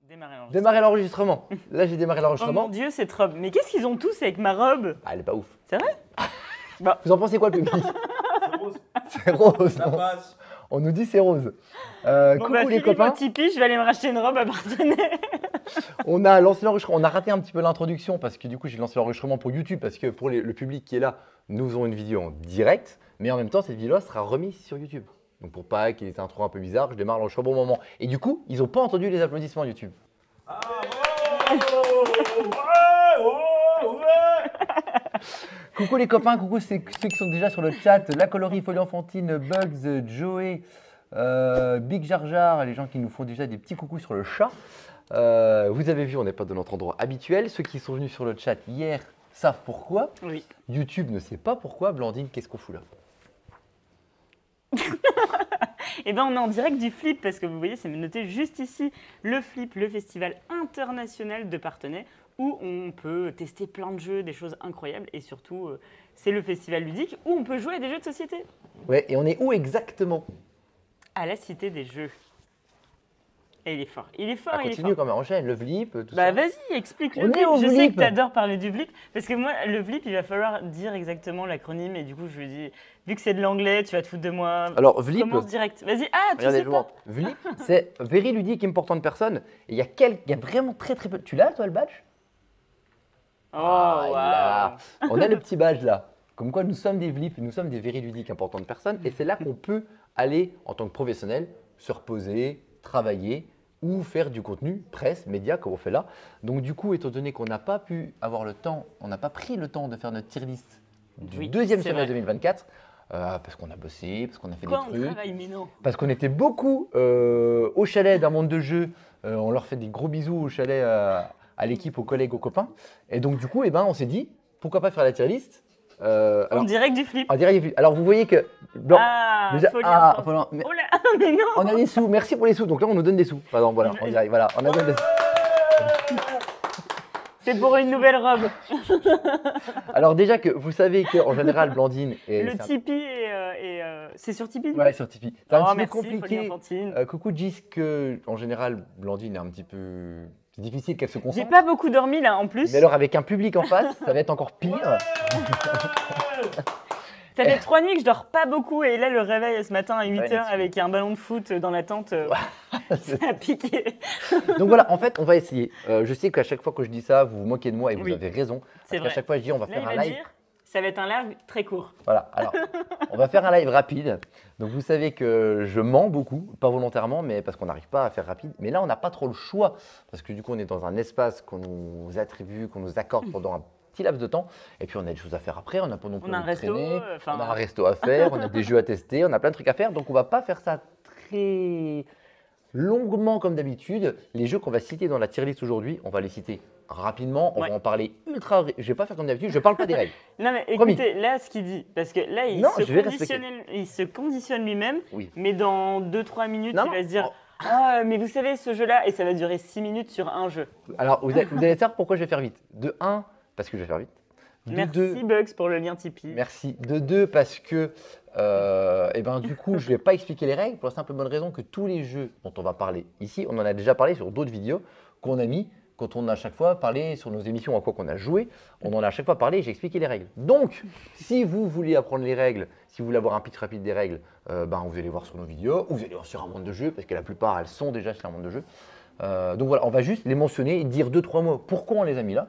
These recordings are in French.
Démarrer l'enregistrement. Là, j'ai démarré Oh l'enregistrement. mon Dieu, cette robe. Mais qu'est-ce qu'ils ont tous avec ma robe? Ah, elle est pas ouf. C'est vrai? Bah. Vous en pensez quoi, le public? C'est rose. C'est rose. Ça passe. On nous dit c'est rose. Bon, Coucou bah, les filez copains. mon Tipeee, je vais aller me racheter une robe à partenaire. On a lancé l'enregistrement. On a raté un petit peu l'introduction parce que du coup, j'ai lancé l'enregistrement pour YouTube parce que pour le public qui est là, nous faisons une vidéo en direct. Mais en même temps, cette vidéo sera remise sur YouTube. Donc pour pas qu'il y ait des intros un peu bizarres, je démarre l'enregistrement au bon moment. Et du coup, ils n'ont pas entendu les applaudissements YouTube. Ah, ouais. Coucou les copains, coucou ceux qui sont déjà sur le chat, La Colorie, Folie Enfantine, Bugs, Joey, Big Jar Jar, les gens qui nous font déjà des petits coucous sur le chat. Vous avez vu, on n'est pas dans notre endroit habituel. Ceux qui sont venus sur le chat hier savent pourquoi. Oui. YouTube ne sait pas pourquoi. Blandine, qu'est-ce qu'on fout là? Et ben on est en direct du Flip parce que vous voyez, c'est noté juste ici, le Flip, le festival international de Parthenay où on peut tester plein de jeux, des choses incroyables et surtout c'est le festival ludique où on peut jouer à des jeux de société. Ouais, et on est où exactement? À la Cité des Jeux. Et il est fort, il est fort, Ah, il est continue fort. quand même, enchaîne, le Vlip, tout Bah ça. vas-y, explique On le est Vlip. au Je sais Vlip. que tu adores parler du Vlip parce que moi, le Vlip, il va falloir dire exactement l'acronyme et du coup, je lui dis, vu que c'est de l'anglais, tu vas te foutre de moi. Alors, Vlip, Commence direct. Vas-y, ah, tu regardez, sais je pas. vois. Vlip, c'est Very Ludique Important Person. Et il y a vraiment très peu. Tu l'as, toi, le badge? Oh, Ah, là. waouh. On a le petit badge là. Comme quoi, nous sommes des Vlip, nous sommes des Very Ludiques Importantes Personnes. Et c'est là qu'on peut aller, en tant que professionnel, se reposer, travailler ou faire du contenu, presse, média, comme on fait là. Donc du coup, étant donné qu'on n'a pas pu avoir le temps, on n'a pas pris le temps de faire notre tier list du Oui, deuxième c'est semestre vrai. 2024, parce qu'on a bossé, parce qu'on a fait Quoi, des on trucs, travaille, mais non. parce qu'on était beaucoup au chalet d'un monde de jeu. On leur fait des gros bisous au chalet, à l'équipe, aux collègues, aux copains. Et donc du coup, eh ben, on s'est dit, pourquoi pas faire la tier list En direct du Flip. en direct, alors vous voyez que Blanc, Ah, déjà, folie ah, intense. voilà, mais Oh là, mais non. on a des sous, merci pour les sous. Donc là, on nous donne des sous. Par exemple, voilà, en direct, voilà, on a donné des sous. C'est pour une nouvelle robe. Alors déjà que vous savez qu'en général, Blandine et Le Tipeee c'est sur Tipeee. ouais, sur Tipeee. C'est un Oh, petit peu merci, Folie compliqué. Enfantine. Coucou Gis, que en général, Blandine est un petit peu. C'est difficile qu'elle se J'ai concentre. pas beaucoup dormi là en plus. Mais alors avec un public en face, ça va être encore pire. Ça fait 3 nuits que je dors pas beaucoup et là le réveil ce matin à 8h merci. avec un ballon de foot dans la tente, ça a piqué. Donc voilà, en fait, on va essayer. Je sais qu'à chaque fois que je dis ça, vous vous moquez de moi et vous Oui, avez raison. c'est Parce qu'à vrai. chaque fois, je dis on va Là faire il un va live. dire, ça va être un live très court. Voilà, alors on va faire un live rapide. Donc vous savez que je mens beaucoup, pas volontairement, mais parce qu'on n'arrive pas à faire rapide. Mais là, on n'a pas trop le choix parce que du coup, on est dans un espace qu'on nous attribue, qu'on nous accorde pendant un petit laps de temps. Et puis on a des choses à faire après, on n'a pas non plus On a un envie de resto, traîner. enfin- On a un resto à faire, on a des jeux à tester, on a plein de trucs à faire. Donc on va pas faire ça très longuement comme d'habitude. Les jeux qu'on va citer dans la tier list aujourd'hui, on va les citer rapidement. On Ouais. va en parler ultra. Je vais pas faire comme d'habitude. Je parle pas des règles. Non mais Promis. écoutez, là ce qu'il dit, parce que là Non, je vais respecter. il se conditionne lui-même, Oui. mais dans 2-3 minutes Non, il va non. se dire Oh. ah mais vous savez ce jeu-là, et ça va durer 6 minutes sur un jeu. Alors, vous allez savoir pourquoi je vais faire vite. De 1, parce que je vais faire vite. De Merci 2, Bugs pour le lien Tipeee. merci. De 2, parce que eh ben, du coup, je ne vais pas expliquer les règles pour la simple bonne raison que tous les jeux dont on va parler ici, on en a déjà parlé sur d'autres vidéos qu'on a mis quand on a à chaque fois parlé sur nos émissions à quoi qu'on a joué. On en a à chaque fois parlé et j'ai expliqué les règles. Donc, si vous voulez apprendre les règles, si vous voulez avoir un pitch rapide des règles, ben, vous allez voir sur nos vidéos ou vous allez voir sur un monde de jeu parce que la plupart, elles sont déjà sur un monde de jeu. Donc voilà, on va juste les mentionner et dire 2-3 mots pourquoi on les a mis là.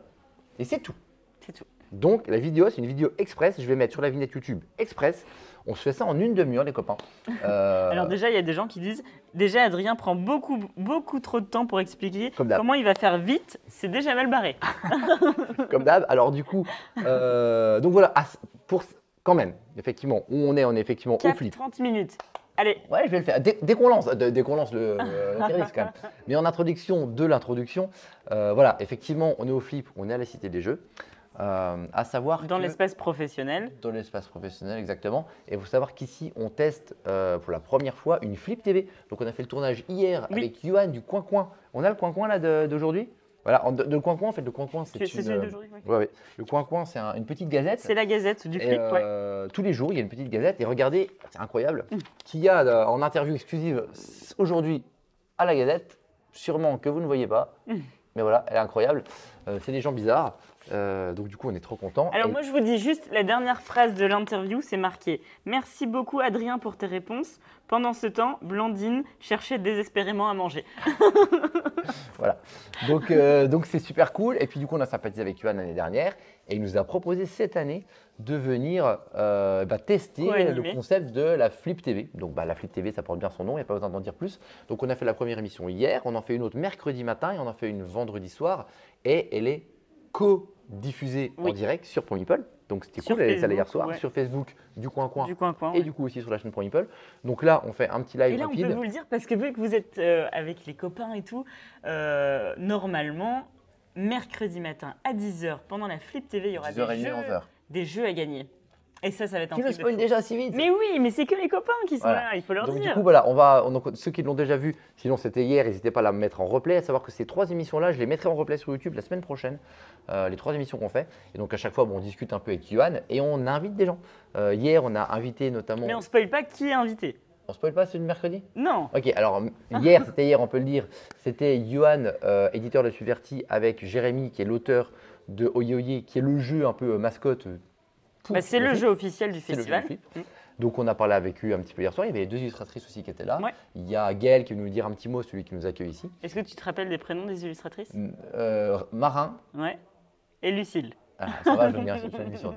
Et c'est tout. C'est tout. Donc la vidéo, c'est une vidéo express. Je vais mettre sur la vignette YouTube express. On se fait ça en une demi-heure, les copains. Alors déjà, il y a des gens qui disent déjà Adrien prend beaucoup trop de temps pour expliquer Comme d'hab. comment il va faire vite, c'est déjà mal barré. Comme d'hab. Alors du coup, donc voilà, pour quand même, effectivement, où on est effectivement au flip. 30 minutes. Allez, Ouais, je vais le faire. Dès qu'on lance, dès qu'on lance le tier list, quand même. Mais en introduction de l'introduction, voilà, effectivement, on est au flip, on est à la Cité des Jeux. À savoir dans que- l'espace professionnel. Dans l'espace professionnel, exactement. Et il faut savoir qu'ici, on teste pour la première fois une Flip TV. Donc, on a fait le tournage hier Oui. avec Yohan du Coin Coin. On a le Coin Coin là d'aujourd'hui. Voilà, de Coin Coin, en fait, le Coin Coin, c'est C'est celui d'aujourd'hui, oui. ouais, ouais. Le Coin Coin, c'est une petite gazette. C'est la gazette du Et, flip, ouais. tous les jours, il y a une petite gazette. Et regardez, c'est incroyable, qu'il y a en interview exclusive aujourd'hui à la gazette sûrement que vous ne voyez pas. Mais voilà, elle est incroyable. C'est des gens bizarres. Donc du coup, on est trop contents. Alors Et- moi, je vous dis juste la dernière phrase de l'interview, c'est marqué « Merci beaucoup Adrien pour tes réponses. Pendant ce temps, Blandine cherchait désespérément à manger. Voilà. Donc c'est super cool. Et puis du coup, on a sympathisé avec Yohan l'année dernière et il nous a proposé cette année de venir tester Co-animer. le concept de la Flip TV. Donc la Flip TV, ça porte bien son nom, il n'y a pas besoin d'en dire plus. Donc on a fait la première émission hier, on en fait une autre mercredi matin et on en fait une vendredi soir. Et elle est co-diffusée en Oui. direct sur Promipol. Donc c'était Sur cool, elle est allée hier Facebook, soir ouais. sur Facebook du Coin Du coin-coin. et du coup aussi sur la chaîne Promipol. Donc là, on fait un petit live Et là, on rapide. peut vous le dire parce que vu que vous êtes avec les copains et tout, normalement, mercredi matin à 10h, pendant la Flip TV, il y aura 10h30, 11h. des jeux à gagner. Et ça va être un Tu le truc de spoil fou. déjà si vite. Mais oui, mais c'est que les copains qui sont Voilà. là, il faut leur Donc dire. du coup voilà, donc, ceux qui l'ont déjà vu, sinon c'était hier, n'hésitez pas à la mettre en replay, à savoir que ces 3 émissions-là, je les mettrai en replay sur YouTube la semaine prochaine, les 3 émissions qu'on fait. Et donc à chaque fois, on discute un peu avec Yohan et on invite des gens. Hier, on a invité notamment. Mais on spoil pas qui est invité. On spoil pas, c'est le mercredi? Non. Ok, alors hier, on peut le dire, c'était Yohan, éditeur de Subverti, avec Jérémy, qui est l'auteur de Oye Oye, qui est le jeu un peu mascotte. Bah, c'est le flip. jeu officiel du C'est le jeu festival. du flip. Donc on a parlé avec eux un petit peu hier soir, il y avait les 2 illustratrices aussi qui étaient là. Ouais. Il y a Gaël qui veut nous dire un petit mot, celui qui nous accueille ici. Est-ce que tu te rappelles des prénoms des illustratrices? Marin. Ouais. Et Lucille. Ah, ça va, je viens sur l'émission.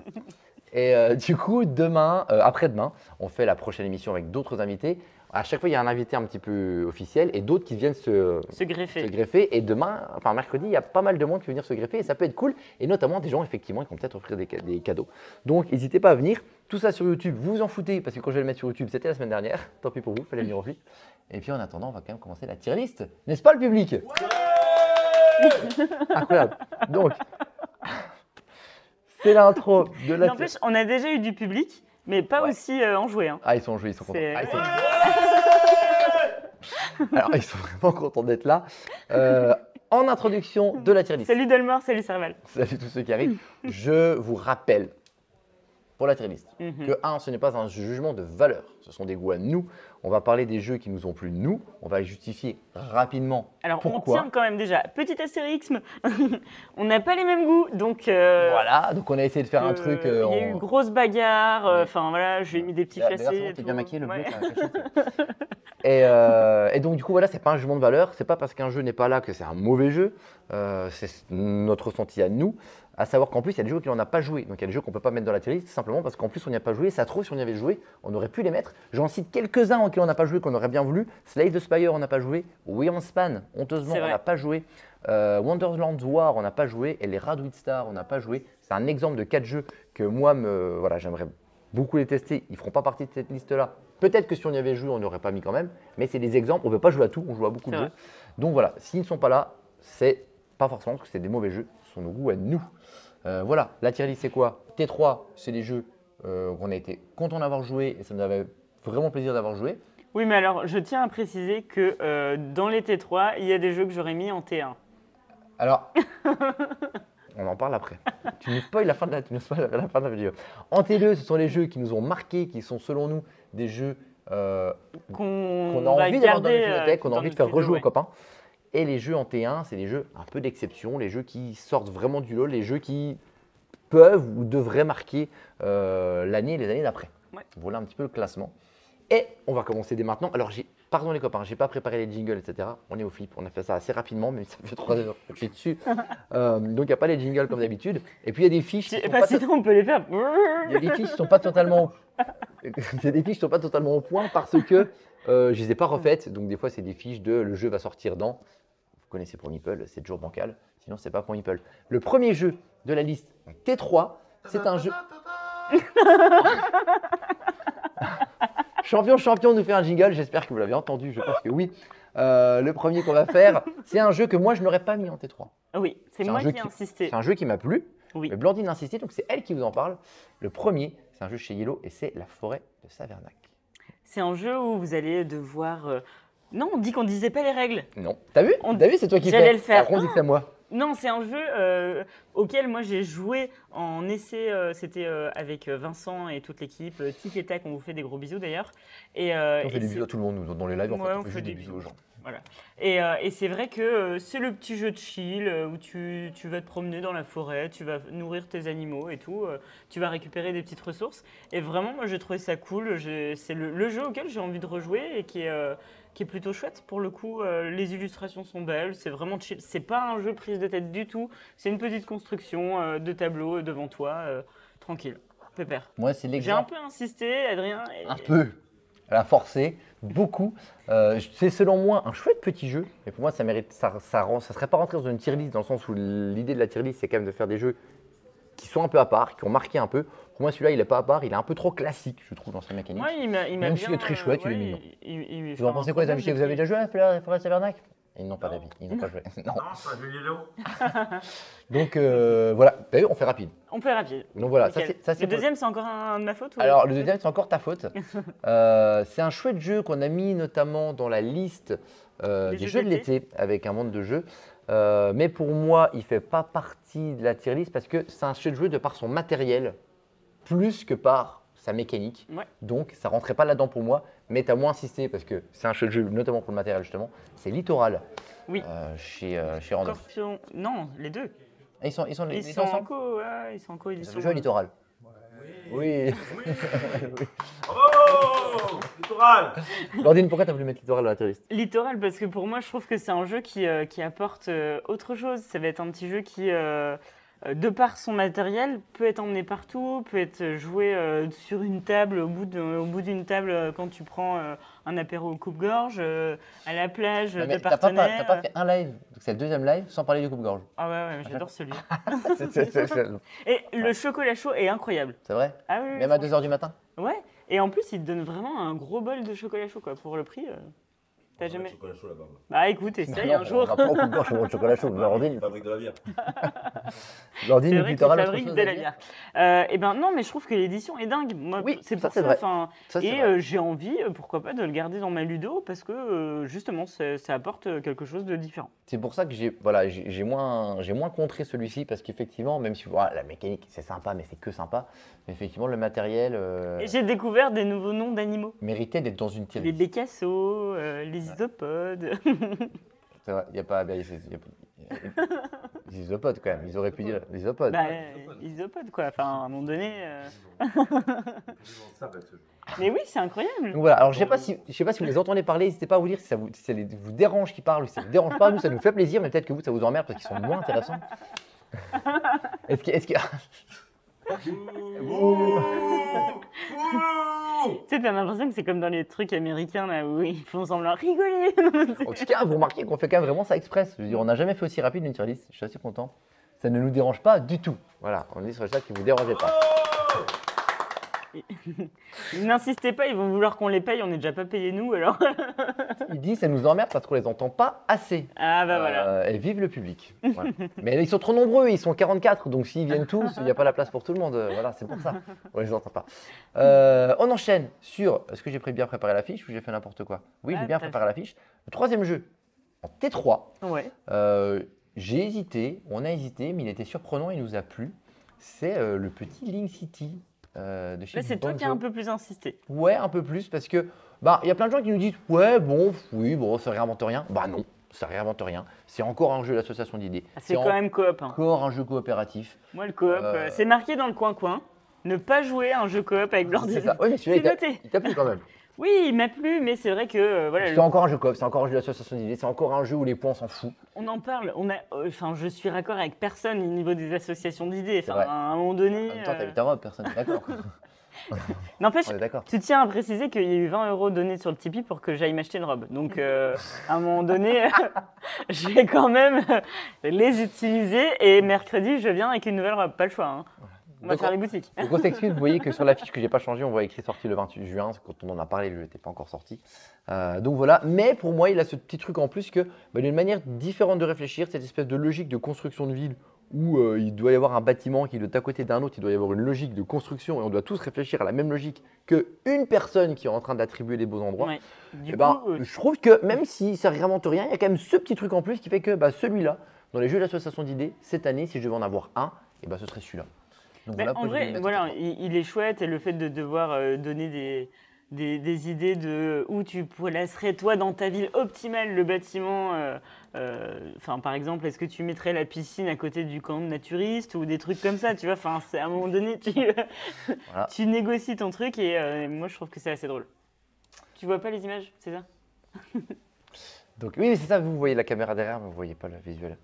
Et du coup, demain, après-demain, on fait la prochaine émission avec d'autres invités. À chaque fois, il y a un invité un petit peu officiel et d'autres qui viennent Se greffer. se greffer. Et demain, enfin mercredi, il y a pas mal de monde qui va venir se greffer et ça peut être cool. Et notamment des gens, effectivement, qui vont peut-être offrir des cadeaux. Donc, n'hésitez pas à venir. Tout ça sur YouTube, vous vous en foutez parce que quand je vais le mettre sur YouTube, c'était la semaine dernière. Tant pis pour vous, fallait venir au flip. Et puis en attendant, on va quand même commencer la tier list. N'est-ce pas le public? Incroyable. Donc, c'est l'intro de la N'empêche, on a déjà eu du public, mais pas Ouais. aussi enjoué. Hein. Ah, ils sont joués, ils sont contents. C'est- Ah, Alors, ils sont vraiment contents d'être là. En introduction de la tier list. Salut Delmar, salut Serval. Salut tous ceux qui arrivent. Je vous rappelle, pour la tier list, Mhm. que 1, ce n'est pas un jugement de valeur. Ce sont des goûts à nous. On va parler des jeux qui nous ont plu, nous. On va justifier rapidement Alors, on pourquoi. tient quand même déjà. Petit astérisme, on n'a pas les mêmes goûts, donc. Voilà, donc on a essayé de faire un truc. Il y a eu grosse bagarre, enfin voilà, j'ai mis des petits D'ailleurs, chassés. c'est bon, et t'es tout. bien maquillé, le bleu, Ouais. t'as caché. Et donc du coup voilà, c'est pas un jugement de valeur, c'est pas parce qu'un jeu n'est pas là que c'est un mauvais jeu, c'est notre ressenti à nous, à savoir qu'en plus il y a des jeux qu'on n'a pas joué, donc il y a des jeux qu'on peut pas mettre dans la tier list simplement parce qu'en plus on n'y a pas joué, ça se trouve si on y avait joué, on aurait pu les mettre. J'en cite quelques-uns auxquels on n'a pas joué qu'on aurait bien voulu, Slave the Spire on n'a pas joué, We on Span, honteusement C'est on vrai. n'a pas joué, Wonderland War on n'a pas joué et les Radwid Star on n'a pas joué. C'est un exemple de 4 jeux que moi voilà, j'aimerais beaucoup les tester, ils feront pas partie de cette liste là. Peut-être que si on y avait joué, on n'aurait pas mis quand même, mais c'est des exemples, on ne peut pas jouer à tout, on joue à beaucoup de C'est jeux. Donc voilà, s'ils ne sont pas là, c'est pas forcément parce que c'est des mauvais jeux, ce sont nos goûts à nous. Voilà, la tier list c'est quoi? T3, c'est des jeux qu'on a été content d'avoir joué et ça nous avait vraiment plaisir d'avoir joué. Oui, mais alors, je tiens à préciser que dans les T3, il y a des jeux que j'aurais mis en T1. Alors, on en parle après. Tu nous spoil la fin de la vidéo. En T2, ce sont les jeux qui nous ont marqués, qui sont selon nous des jeux qu'on a va envie d'avoir dans garder, la bibliothèque, qu'on a dans envie de notre faire vidéo, rejouer ouais. aux copains. Et les jeux en T1, c'est des jeux un peu d'exception, les jeux qui sortent vraiment du lot, les jeux qui peuvent ou devraient marquer l'année et les années d'après. Ouais. Voilà un petit peu le classement. Et on va commencer dès maintenant. Alors, pardon les copains, j'ai pas préparé les jingles, etc. On est au flip, on a fait ça assez rapidement, mais ça fait 3 heures que je suis dessus. Donc, il n'y a pas les jingles comme d'habitude. Et puis, il y a des fiches. qui sont pas Sinon, on peut les faire. il y a des fiches qui sont pas totalement. Il y a des fiches qui sont pas totalement au point parce que je les ai pas refaites. Donc des fois c'est des fiches de le jeu va sortir dans. Vous connaissez pour Meeple, c'est toujours bancal. Sinon c'est pas pour Meeple. Le premier jeu de la liste T3, c'est un jeu. Champion nous fait un jingle. J'espère que vous l'avez entendu. Je pense que oui. Le premier qu'on va faire, c'est un jeu que moi je n'aurais pas mis en T3. Oui, c'est C'est un moi jeu qui ai qui- insisté. C'est un jeu qui m'a plu. Oui. Mais Blandine a insisté, donc c'est elle qui vous en parle. Le premier, c'est un jeu chez Yellow et c'est La Forêt de Savernac. C'est un jeu où vous allez devoir. Non, on dit qu'on disait pas les règles. Non. T'as vu On- T'as vu, c'est toi qui fais. J'allais le faire. Après, on dit que c'est à moi. Non, c'est un jeu auquel moi j'ai joué en essai. C'était avec Vincent et toute l'équipe. Tic et tac, on vous fait des gros bisous d'ailleurs. Et, On fait des c'est- bisous à tout le monde nous, dans les lives. En Ouais, fait, on on fait fait juste des des bisous aux gens. Voilà. Et c'est vrai que c'est le petit jeu de chill où tu vas te promener dans la forêt, tu vas nourrir tes animaux et tout, tu vas récupérer des petites ressources. Et vraiment, moi, j'ai trouvé ça cool. C'est le jeu auquel j'ai envie de rejouer et qui est plutôt chouette. Pour le coup, les illustrations sont belles, c'est vraiment chill. C'est pas un jeu prise de tête du tout. C'est une petite construction de tableau devant toi, tranquille, pépère. Moi, c'est J'ai un l'exemple. peu insisté, Adrien. Un peu. Elle a forcé, beaucoup. C'est selon moi un chouette petit jeu, mais pour moi, ça mérite, ça serait pas rentré dans une tier list dans le sens où l'idée de la tier list, c'est quand même de faire des jeux qui sont un peu à part, qui ont marqué un peu. Pour moi, celui-là, il est pas à part, il est un peu trop classique, je trouve, dans sa mécanique. Moi, il m'a Même bien. s'il est très chouette, il est mignon. Vous Vous en pensez quoi, les amitiés? Vous avez déjà joué à la Forêt Tabernacle? Ils n'ont pas d'avis, ils n'ont pas joué. Non. Non, c'est un jeu Lilo. Donc voilà, Bah oui, on fait rapide. On fait rapide. Donc voilà, Nickel. ça c'est Le pour- deuxième, c'est encore un de ma faute ou... Alors le deuxième, c'est encore ta faute. C'est un chouette jeu qu'on a mis notamment dans la liste des jeux de l'été avec un monde de jeux. Mais pour moi, il ne fait pas partie de la tier list parce que c'est un chouette jeu de par son matériel plus que par sa mécanique. Ouais. Donc ça ne rentrait pas là-dedans pour moi. Mais tu as moins insisté parce que c'est un chouette jeu notamment pour le matériel justement. C'est Littoral Oui. chez Random. Scorpion. Non, les deux. Ah, ils sont Ils sont en ensemble. ils sont en coédition. Le jeu Littoral. Oui. Oh Littoral. Lordine, pourquoi tu as voulu mettre Littoral dans la tier list? Littoral, parce que pour moi, je trouve que c'est un jeu qui apporte autre chose. Ça va être un petit jeu qui, de par son matériel, peut être emmené partout, peut être joué sur une table, au bout d'une table, quand tu prends un apéro au coupe-gorge, à la plage, Ouais, de mais t'as partenaires. pas fait un live, donc c'est le deuxième live, sans parler du coupe-gorge. Ah ouais, j'adore celui. C'est Et le chocolat chaud est incroyable. vrai? Ah oui, Même à 2h du matin? Ouais, et en plus, il te donne vraiment un gros bol de chocolat chaud, quoi. Pour le prix, t'as jamais... Chocolat chaud là-bas. Bah écoute, essaye Non, un jour. On va pas au coupe-gorge pour le chocolat chaud. Lordine, Fabrique de la bière. Lordine, C'est le vrai qu'il Littoral, autre fabrique chose de à la dire? bière. Et ben non, mais je trouve que l'édition est dingue. Moi, Oui, c'est ça, pour c'est ça. vrai. Enfin, Ça, c'est et vrai. j'ai envie, pourquoi pas, de le garder dans ma ludo parce que justement, ça apporte quelque chose de différent. C'est pour ça que j'ai moins contré celui-ci parce qu'effectivement, même si voilà, la mécanique c'est sympa, mais c'est que sympa, mais effectivement le matériel Et j'ai découvert des nouveaux noms d'animaux. méritait d'être dans une tier Les list. bécassos, les isopodes. C'est vrai, il n'y a pas. Les isopodes quand même, ils auraient pu dire les isopodes. Bah, isopodes, quoi. Enfin, à un moment donné. Ça va être ce jeu. Mais oui, c'est incroyable. Donc voilà, alors je sais pas si vous les entendez parler, n'hésitez pas à vous dire si ça vous dérange qu'ils parlent ou si ça vous dérange pas. Nous, ça nous fait plaisir, mais peut-être que vous, ça vous emmerde parce qu'ils sont moins intéressants. Est-ce que... Tu sais, t'as l'impression que c'est comme dans les trucs américains, là, où ils font semblant rigoler. En tout cas, vous remarquez qu'on fait quand même vraiment ça express. Je veux dire, on n'a jamais fait aussi rapide une tier list, je suis assez content. Ça ne nous dérange pas du tout. Voilà, on est sur les choses qui ne vous dérangeait pas. N'insistez pas, ils vont vouloir qu'on les paye, on n'est déjà pas payés nous, alors. Il dit ça nous emmerde parce qu'on les entend pas assez. Ah bah voilà. Et vive le public. Voilà. Mais ils sont trop nombreux, ils sont 44, donc s'ils viennent tous, il n'y a pas la place pour tout le monde. Voilà, c'est pour ça. On les entend pas. On enchaîne sur. Est-ce que j'ai bien préparé la fiche ou j'ai fait n'importe quoi? Oui, j'ai Ah, bien t'as préparé la fiche. Le troisième jeu, en T3. Ouais. J'ai hésité, on a hésité, mais il était surprenant, il nous a plu. C'est le petit Link City de chez Là, c'est toi qui as Banjo. un peu plus insisté. Ouais, un peu plus, parce que il y a plein de gens qui nous disent ouais, bon, oui, bon, ça réinvente rien. Bah non, ça réinvente rien. C'est encore un jeu d'association d'idées. Ah, c'est quand même coop. Hein. Encore un jeu coopératif. Moi, le coop, c'est marqué dans le coin-coin. Ne pas jouer à un jeu coop avec C'est Blandine. ça. Ouais, mais celui-là, C'est noté. il t'a plu quand même. Oui, il m'a plu, mais c'est vrai que voilà, C'est encore un jeu coop, c'est encore un jeu d'association d'idées, c'est encore un jeu où les points on s'en fout. on en parle. Enfin, je suis raccord avec personne au niveau des associations d'idées. C'est Enfin, vrai. à un moment donné. En même temps, t'as vu ta robe, personne n'est d'accord. N'empêche, On est d'accord. tu tiens à préciser qu'il y a eu 20 € donnés sur le Tipeee pour que j'aille m'acheter une robe. Donc, à un moment donné, je vais quand même les utiliser. Et mercredi, je viens avec une nouvelle robe. Pas le choix. Hein. On va Donc, faire les boutiques. Grosse excuse, vous voyez que sur la fiche que j'ai pas changé, on voit écrit sorti le 28 juin, quand on en a parlé, le jeu n'était pas encore sorti. Donc voilà, mais pour moi, il a ce petit truc en plus que, il y a une manière différente de réfléchir, cette espèce de logique de construction de ville où il doit y avoir un bâtiment qui est à côté d'un autre, il doit y avoir une logique de construction et on doit tous réfléchir à la même logique qu'une personne qui est en train d'attribuer les beaux endroits. Ouais. Du Eh coup, ben, je trouve que même si ça ne réinvente rien, il y a quand même ce petit truc en plus qui fait que celui-là, dans les jeux d'association d'idées, cette année, si je devais en avoir un, ce serait celui-là. Donc mais voilà en pourquoi je vais vrai, le mettre voilà, en trois. il est chouette et le fait de devoir donner des idées de où tu placerais toi dans ta ville optimale le bâtiment. Enfin, par exemple, est-ce que tu mettrais la piscine à côté du camp naturiste ou des trucs comme ça, tu vois? Enfin, c'est à un moment donné, Voilà. tu négocies ton truc et moi, je trouve que c'est assez drôle. Tu vois pas les images, c'est ça? Donc oui, mais c'est ça, vous voyez la caméra derrière, mais vous voyez pas le visuel.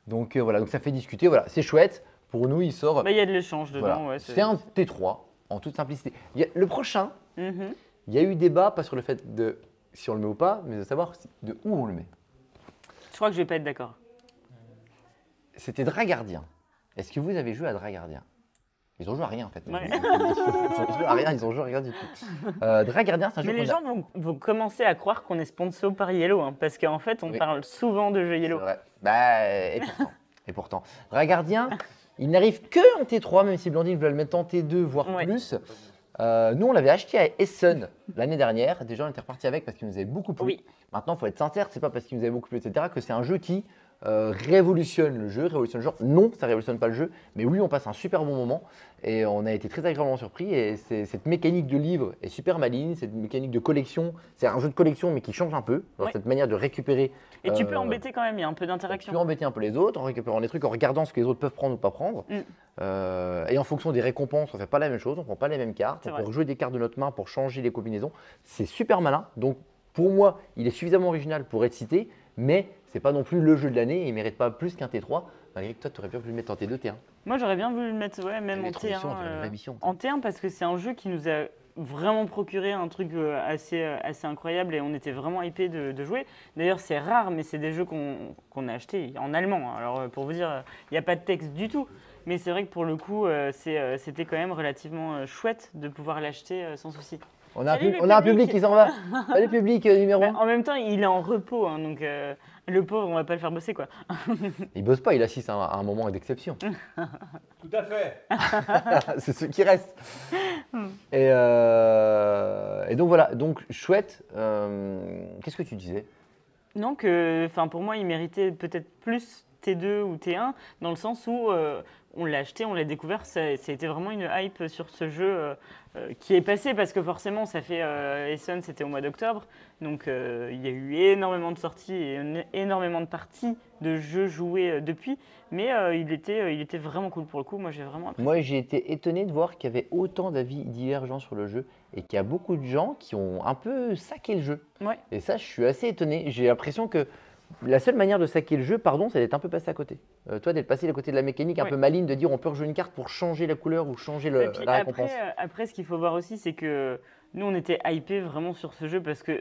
Donc voilà, donc ça fait discuter, voilà, c'est chouette. Pour nous, il sort. Bah, il y a de l'échange dedans, Voilà. ouais. C'est un T3 en toute simplicité. Le prochain, Mhm. il y a eu débat, pas sur le fait de si on le met ou pas, mais de savoir de où on le met. Je crois que je vais pas être d'accord. C'était Dragardien. Est-ce que vous avez joué à Dragardien? Ils ont joué à rien en fait. Ouais. Ils ont joué à rien, ils ont joué à rien du tout. Dragardien, c'est un jeu Mais les qu'on a- gens vont commencer à croire qu'on est sponsor par Yellow, hein, parce qu'en fait, on Oui. parle souvent de jeux C'est Yellow. vrai. Bah, et pourtant. Dragardien, il n'arrive que en T3, même si Blandine veut le mettre en T2, voire Ouais. plus. Nous, on l'avait acheté à Essen l'année dernière. Déjà, on était reparti avec parce qu'il nous avait beaucoup plu. Oui. Maintenant, il faut être sincère, c'est pas parce qu'il nous avait beaucoup plu, etc., que c'est un jeu qui révolutionne le jeu, révolutionne le genre. Non, ça révolutionne pas le jeu, mais oui, on passe un super bon moment et on a été très agréablement surpris. Et cette mécanique de livre est super maligne, cette mécanique de collection, c'est un jeu de collection mais qui change un peu, dans Ouais. cette manière de récupérer. Et tu peux embêter quand même, il y a un peu Tu peux d'interaction. embêter un peu les autres en récupérant des trucs, en regardant ce que les autres peuvent prendre ou pas prendre. Et en fonction des récompenses, on fait pas la même chose, on prend pas les mêmes cartes, C'est on vrai. peut rejouer des cartes de notre main pour changer les combinaisons. C'est super malin. Donc pour moi, il est suffisamment original pour être cité, mais c'est pas non plus le jeu de l'année et il mérite pas plus qu'un T3, malgré que toi, tu aurais bien voulu le mettre en T2, T1. Moi, j'aurais bien voulu le mettre même Les en trop T1. missions, on dirait une vraie mission. En T1 parce que c'est un jeu qui nous a vraiment procuré un truc assez incroyable et on était vraiment hypés de jouer. D'ailleurs, c'est rare, mais c'est des jeux qu'on a achetés en allemand, hein. Alors, pour vous dire, il n'y a pas de texte du tout. Mais c'est vrai que pour le coup, c'était quand même relativement chouette de pouvoir l'acheter sans souci. On a, Salut, le on a un public. public qui s'en va. Salut public numéro Bah, 1. en même temps, il est en repos, hein, donc le pauvre, on va pas le faire bosser, quoi. Il bosse pas, il assiste à un moment d'exception. Tout à fait. C'est ce qui reste. Et donc voilà, donc chouette. Qu'est-ce que tu disais? Non, pour moi, il méritait peut-être plus T2 ou T1, dans le sens où on l'a acheté, on l'a découvert, ça a été vraiment une hype sur ce jeu qui est passé, parce que forcément, ça fait Essen, c'était au mois d'octobre, donc il y a eu énormément de sorties et énormément de parties de jeux joués depuis, mais il était vraiment cool pour le coup, moi j'ai vraiment apprécié. Moi, j'ai été étonné de voir qu'il y avait autant d'avis divergents sur le jeu et qu'il y a beaucoup de gens qui ont un peu saqué le jeu. Ouais. Et ça, je suis assez étonné. J'ai l'impression que la seule manière de saquer le jeu, pardon, c'est d'être un peu passé à côté. Toi, d'être passé à côté de la mécanique un Ouais. peu maligne, de dire on peut rejouer une carte pour changer la couleur ou changer Et puis la récompense. après, ce qu'il faut voir aussi, c'est que nous, on était hypés vraiment sur ce jeu parce que,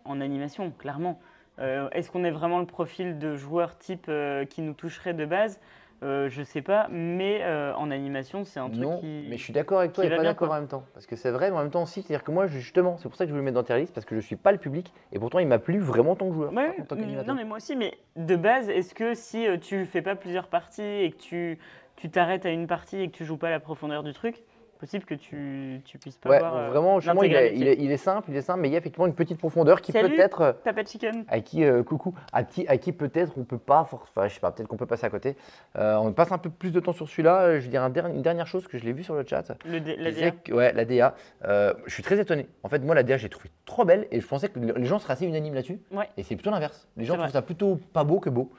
en animation, clairement, est-ce qu'on est vraiment le profil de joueur type qui nous toucherait de base? Je sais pas, mais en animation, c'est un truc Non, qui. mais je suis d'accord avec toi qui et va pas bien, d'accord quoi. en même temps. Parce que c'est vrai, mais en même temps aussi, c'est-à-dire que moi, justement, c'est pour ça que je voulais le mettre dans tier list, parce que je suis pas le public, et pourtant il m'a plu vraiment en tant que joueur, Ouais, pas en tant qu'animateur. non, mais moi aussi, mais de base, est-ce que si tu fais pas plusieurs parties et que tu t'arrêtes à une partie et que tu joues pas à la profondeur du truc, possible que tu puisses pas Ouais, voir vraiment, justement, l'intégralité. il est simple, mais il y a effectivement une petite profondeur qui Salut. peut-être, Papa Chicken. à qui, coucou, à qui peut-être on peut pas, enfin, je sais pas, peut-être qu'on peut passer à côté. On passe un peu plus de temps sur celui-là. Je vais dire une dernière chose que je l'ai vu sur le chat. La Qui DA. disait ouais, la DA. Je suis très étonné. En fait, moi, la DA, j'ai trouvé trop belle et je pensais que les gens seraient assez unanimes là-dessus. Ouais. Et c'est plutôt l'inverse. Les gens C'est trouvent ça plutôt pas beau que beau.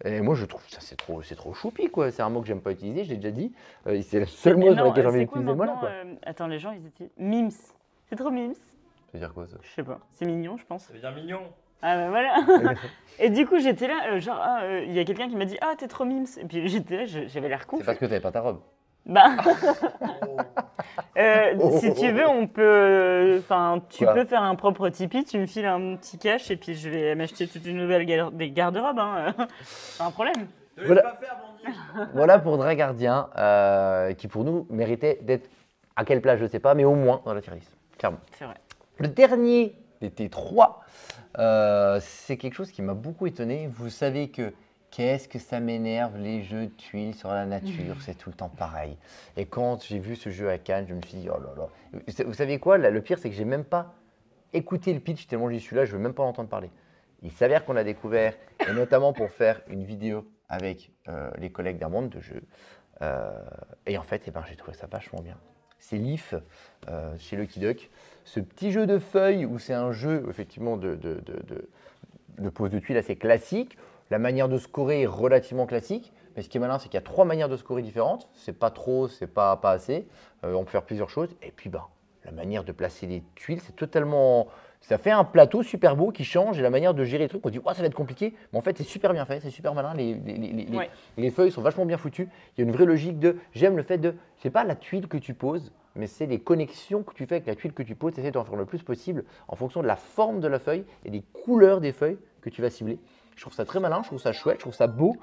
Et moi, je trouve ça, c'est trop choupi, quoi. C'est un mot que j'aime pas utiliser, je l'ai déjà dit. C'est le seul mot Mais sur non, lequel j'ai envie c'est quoi d'utiliser le mot là, maintenant, quoi. attends, les gens, ils étaient. Mims. C'est trop mims. Ça veut dire quoi, ça? Je sais pas. C'est mignon, je pense. Ça veut dire mignon. Ah bah voilà. Et du coup, j'étais là, il y a quelqu'un qui m'a dit, ah, t'es trop mims. Et puis j'étais là, j'avais l'air con. C'est parce que t'avais pas ta robe. Bah, si tu veux, on peut. Enfin, tu Quoi peux faire un propre Tipeee, tu me files un petit cash et puis je vais m'acheter toute une nouvelle des garde-robes. Hein. C'est un problème. Ne laisse Voilà. pas faire, Blandine. Voilà pour Dragardien, qui pour nous méritait d'être à quelle place, je sais pas, mais au moins dans la tier list, clairement. C'est vrai. Le dernier des T3, c'est quelque chose qui m'a beaucoup étonné. Vous savez que qu'est-ce que ça m'énerve les jeux de tuiles sur la nature, c'est tout le temps pareil. Et quand j'ai vu ce jeu à Cannes, je me suis dit oh là là. Vous savez quoi, là, le pire c'est que j'ai même pas écouté le pitch tellement j'y suis là, je veux même pas en entendre parler. Il s'avère qu'on l'a découvert, et notamment pour faire une vidéo avec les collègues d'un monde de jeu. Et en fait, eh ben, j'ai trouvé ça vachement bien. c'est Leaf, chez Lucky Duck. Ce petit jeu de feuilles où c'est un jeu effectivement de pose de tuiles assez classique. La manière de scorer est relativement classique. Mais ce qui est malin, c'est qu'il y a 3 manières de scorer différentes. C'est pas trop, c'est pas assez. On peut faire plusieurs choses. Et puis, la manière de placer les tuiles, c'est totalement… Ça fait un plateau super beau qui change et la manière de gérer les trucs, on dit ça va être compliqué, mais en fait c'est super bien fait, c'est super malin, les feuilles sont vachement bien foutues, il y a une vraie logique de, j'aime le fait de, c'est pas la tuile que tu poses, mais c'est les connexions que tu fais avec la tuile que tu poses, tu essaies d'en faire le plus possible en fonction de la forme de la feuille et des couleurs des feuilles que tu vas cibler. Je trouve ça très malin, je trouve ça chouette, je trouve ça beau.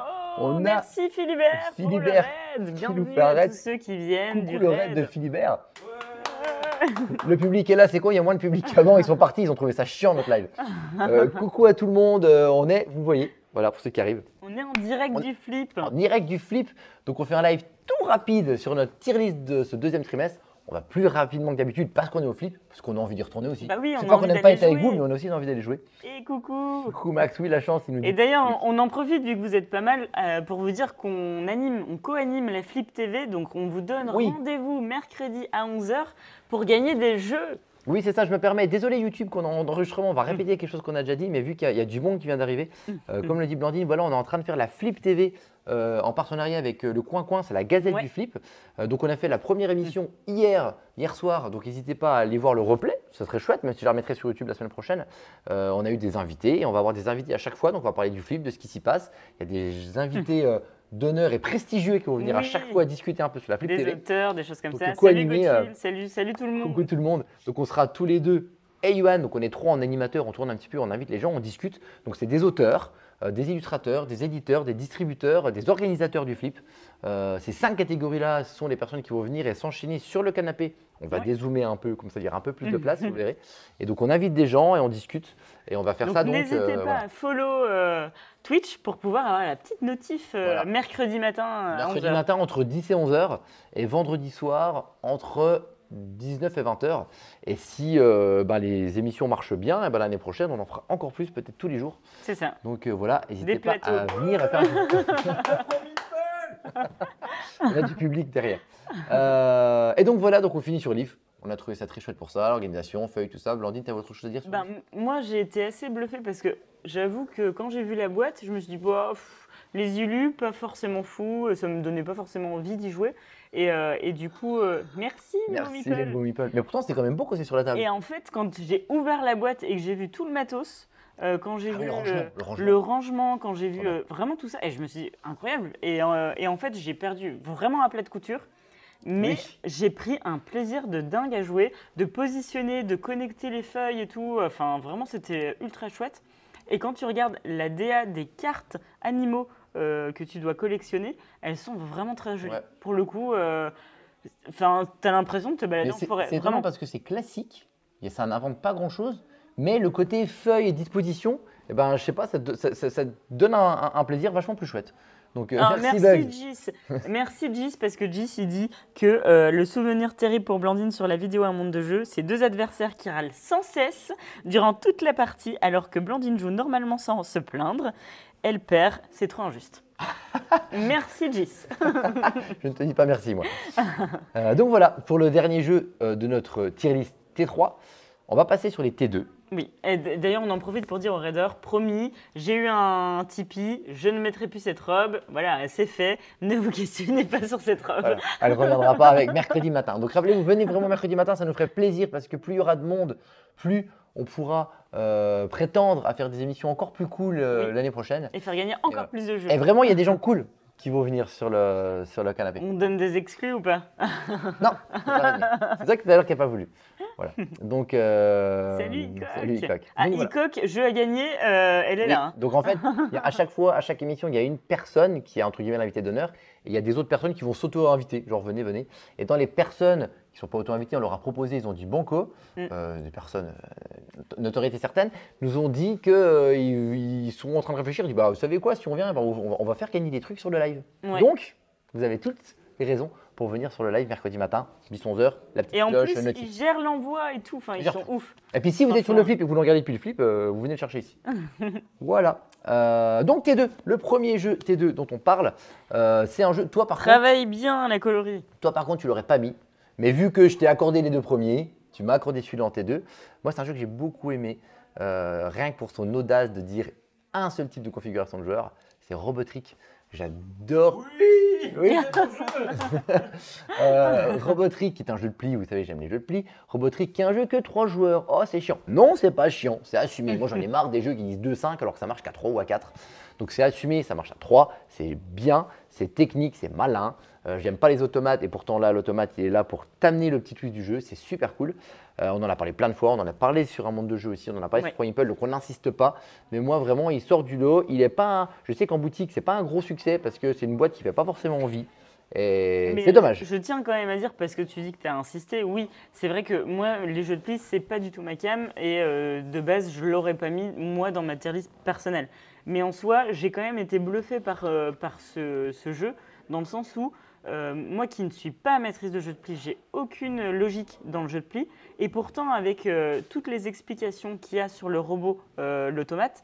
Merci Philibert pour le raid, bienvenue à tous ceux qui viennent du raid. Le raid de Philibert. Le public est là, c'est quoi? Il y a moins de public qu'avant, ils sont partis, ils ont trouvé ça chiant notre live. Coucou à tout le monde, on est, vous voyez, voilà pour ceux qui arrivent. On est en direct du flip. En direct du flip, donc on fait un live tout rapide sur notre tier list de ce deuxième trimestre. On va plus rapidement que d'habitude parce qu'on est au flip, parce qu'on a envie d'y retourner aussi. Bah oui, c'est pas qu'on n'aime pas être avec vous, mais on a aussi envie d'aller jouer. Et coucou. Coucou Max, oui la chance, il nous dit. Et d'ailleurs, on en profite vu que vous êtes pas mal pour vous dire qu'on co-anime la Flip TV, donc on vous donne rendez-vous mercredi à 11h pour gagner des jeux. Oui, c'est ça, je me permets. Désolé YouTube qu'on est en enregistrement, on va répéter quelque chose qu'on a déjà dit, mais vu qu'il y a du monde qui vient d'arriver, comme le dit Blandine, voilà, on est en train de faire la Flip TV en partenariat avec le Coin Coin, c'est la Gazette du Flip. Donc on a fait la première émission hier soir, donc n'hésitez pas à aller voir le replay, ça serait chouette, même si je la remettrai sur YouTube la semaine prochaine. On a eu des invités, et on va avoir des invités à chaque fois, donc on va parler du flip, de ce qui s'y passe. Il y a des invités d'honneur et prestigieux qui vont venir à chaque fois discuter un peu sur la Flip TV. Des auteurs, des choses comme donc, ça. Salut Gauthier, salut tout le monde. Coucou tout le monde. Donc on sera tous les deux et Yohan, donc on est 3 en animateur, on tourne un petit peu, on invite les gens, on discute. Donc c'est des auteurs, des illustrateurs, des éditeurs, des distributeurs, des organisateurs du flip. Ces 5 catégories-là sont les personnes qui vont venir et s'enchaîner sur le canapé. On va dézoomer un peu, comme ça, il y aura un peu plus de place, vous verrez. Et donc on invite des gens et on discute et on va faire ça. Donc n'hésitez pas à follow Twitch pour pouvoir avoir la petite notif mercredi matin. Mercredi matin entre 10 et 11h et vendredi soir entre 19 et 20h. Et si les émissions marchent bien, l'année prochaine, on en fera encore plus, peut-être tous les jours. C'est ça. Donc voilà, n'hésitez pas à venir à faire. On a du public derrière. Et donc voilà, donc on finit sur Leaf. On a trouvé ça très chouette pour ça, l'organisation, feuilles, tout ça. Blandine, tu as autre chose à dire sur moi, j'ai été assez bluffée parce que j'avoue que quand j'ai vu la boîte, je me suis dit, les illus, pas forcément fous, ça me donnait pas forcément envie d'y jouer. Et du coup, merci les beaux meeples. Mais pourtant, c'était quand même beau quand c'est sur la table. Et en fait, quand j'ai ouvert la boîte et que j'ai vu tout le matos, quand j'ai vu le rangement, quand j'ai vu vraiment tout ça, et je me suis dit, incroyable. Et en fait, j'ai perdu vraiment à plat de couture. Mais j'ai pris un plaisir de dingue à jouer, de positionner, de connecter les feuilles et tout. Enfin, vraiment, c'était ultra chouette. Et quand tu regardes la DA des cartes animaux que tu dois collectionner, elles sont vraiment très jolies. Pour le coup, tu as l'impression de te balader en forêt. C'est vraiment parce que c'est classique, et ça n'invente pas grand-chose, mais le côté feuilles et disposition, je sais pas, ça donne un plaisir vachement plus chouette. Donc, merci Gis. Merci Gis parce que Gis il dit que le souvenir terrible pour Blandine sur la vidéo Un monde de jeu, c'est 2 adversaires qui râlent sans cesse durant toute la partie alors que Blandine joue normalement sans se plaindre. Elle perd, c'est trop injuste. Merci Gis. Je ne te dis pas merci moi. Donc voilà, pour le dernier jeu de notre tier list T3, on va passer sur les T2. Oui, et d'ailleurs on en profite pour dire aux raiders, promis, j'ai eu un Tipeee, je ne mettrai plus cette robe, voilà, c'est fait, ne vous questionnez pas sur cette robe. Voilà. Elle ne reviendra pas avec mercredi matin. Donc rappelez-vous, venez vraiment mercredi matin, ça nous ferait plaisir parce que plus il y aura de monde, plus on pourra prétendre à faire des émissions encore plus cool l'année prochaine. Et faire gagner encore plus de jeux. Et vraiment, il y a des gens cool qui vont venir sur le canapé. On donne des exclus ou pas? Non, c'est ça que d'ailleurs qui n'a pas voulu. Voilà. Donc, salut Icoc. Ah, Icoc, jeu à gagner, elle est là. Hein. Donc en fait, à chaque émission, il y a une personne qui est entre guillemets l'invité d'honneur et il y a des autres personnes qui vont s'auto-inviter, genre venez. Et dans les personnes qui ne sont pas auto-invitées, on leur a proposé, ils ont dit banco, des personnes notoriété certaine, nous ont dit qu'ils sont en train de réfléchir, ils disent vous savez quoi, si on vient, on va faire gagner des trucs sur le live. Ouais. Donc, vous avez toutes les raisons pour venir sur le live mercredi matin, 10-11h, la petite cloche, notif. Et en plus, ils gèrent l'envoi et tout, enfin, ils sont ouf. Et puis si vous êtes sur le flip et que vous le regardez depuis le flip, vous venez le chercher ici. Voilà. Donc T2, le premier jeu T2 dont on parle, c'est un jeu, toi par contre… Travaille bien la coloris. Toi par contre, tu l'aurais pas mis. Mais vu que je t'ai accordé les deux premiers, tu m'as accordé celui-là en T2. Moi, c'est un jeu que j'ai beaucoup aimé, rien que pour son audace de dire un seul type de configuration de joueur. C'est Robotrick. J'adore. Oui. Robotrick qui est un jeu de pli, vous savez, j'aime les jeux de pli. Robotrick qui est un jeu que 3 joueurs. Oh, c'est chiant. Non, c'est pas chiant, c'est assumé. Moi, j'en ai marre des jeux qui disent 2-5 alors que ça marche qu'à 3 ou à 4. Donc, c'est assumé, ça marche à 3. C'est bien, c'est technique, c'est malin. J'aime pas les automates et pourtant là, l'automate, il est là pour t'amener le petit twist du jeu. C'est super cool. On en a parlé plein de fois, on en a parlé sur un monde de jeu aussi, on en a parlé sur Meeple, donc on n'insiste pas. Mais moi, vraiment, il sort du lot. Il est pas. Je sais qu'en boutique, c'est pas un gros succès parce que c'est une boîte qui fait pas forcément envie. Et c'est dommage. Je tiens quand même à dire, parce que tu dis que tu as insisté, oui, c'est vrai que moi, les jeux de pli, c'est pas du tout ma cam et de base, je l'aurais pas mis, moi, dans ma tier list personnelle. Mais en soi, j'ai quand même été bluffé par ce jeu, dans le sens où moi qui ne suis pas maîtrise de jeu de pli, j'ai aucune logique dans le jeu de pli. Et pourtant, avec toutes les explications qu'il y a sur le robot, l'automate,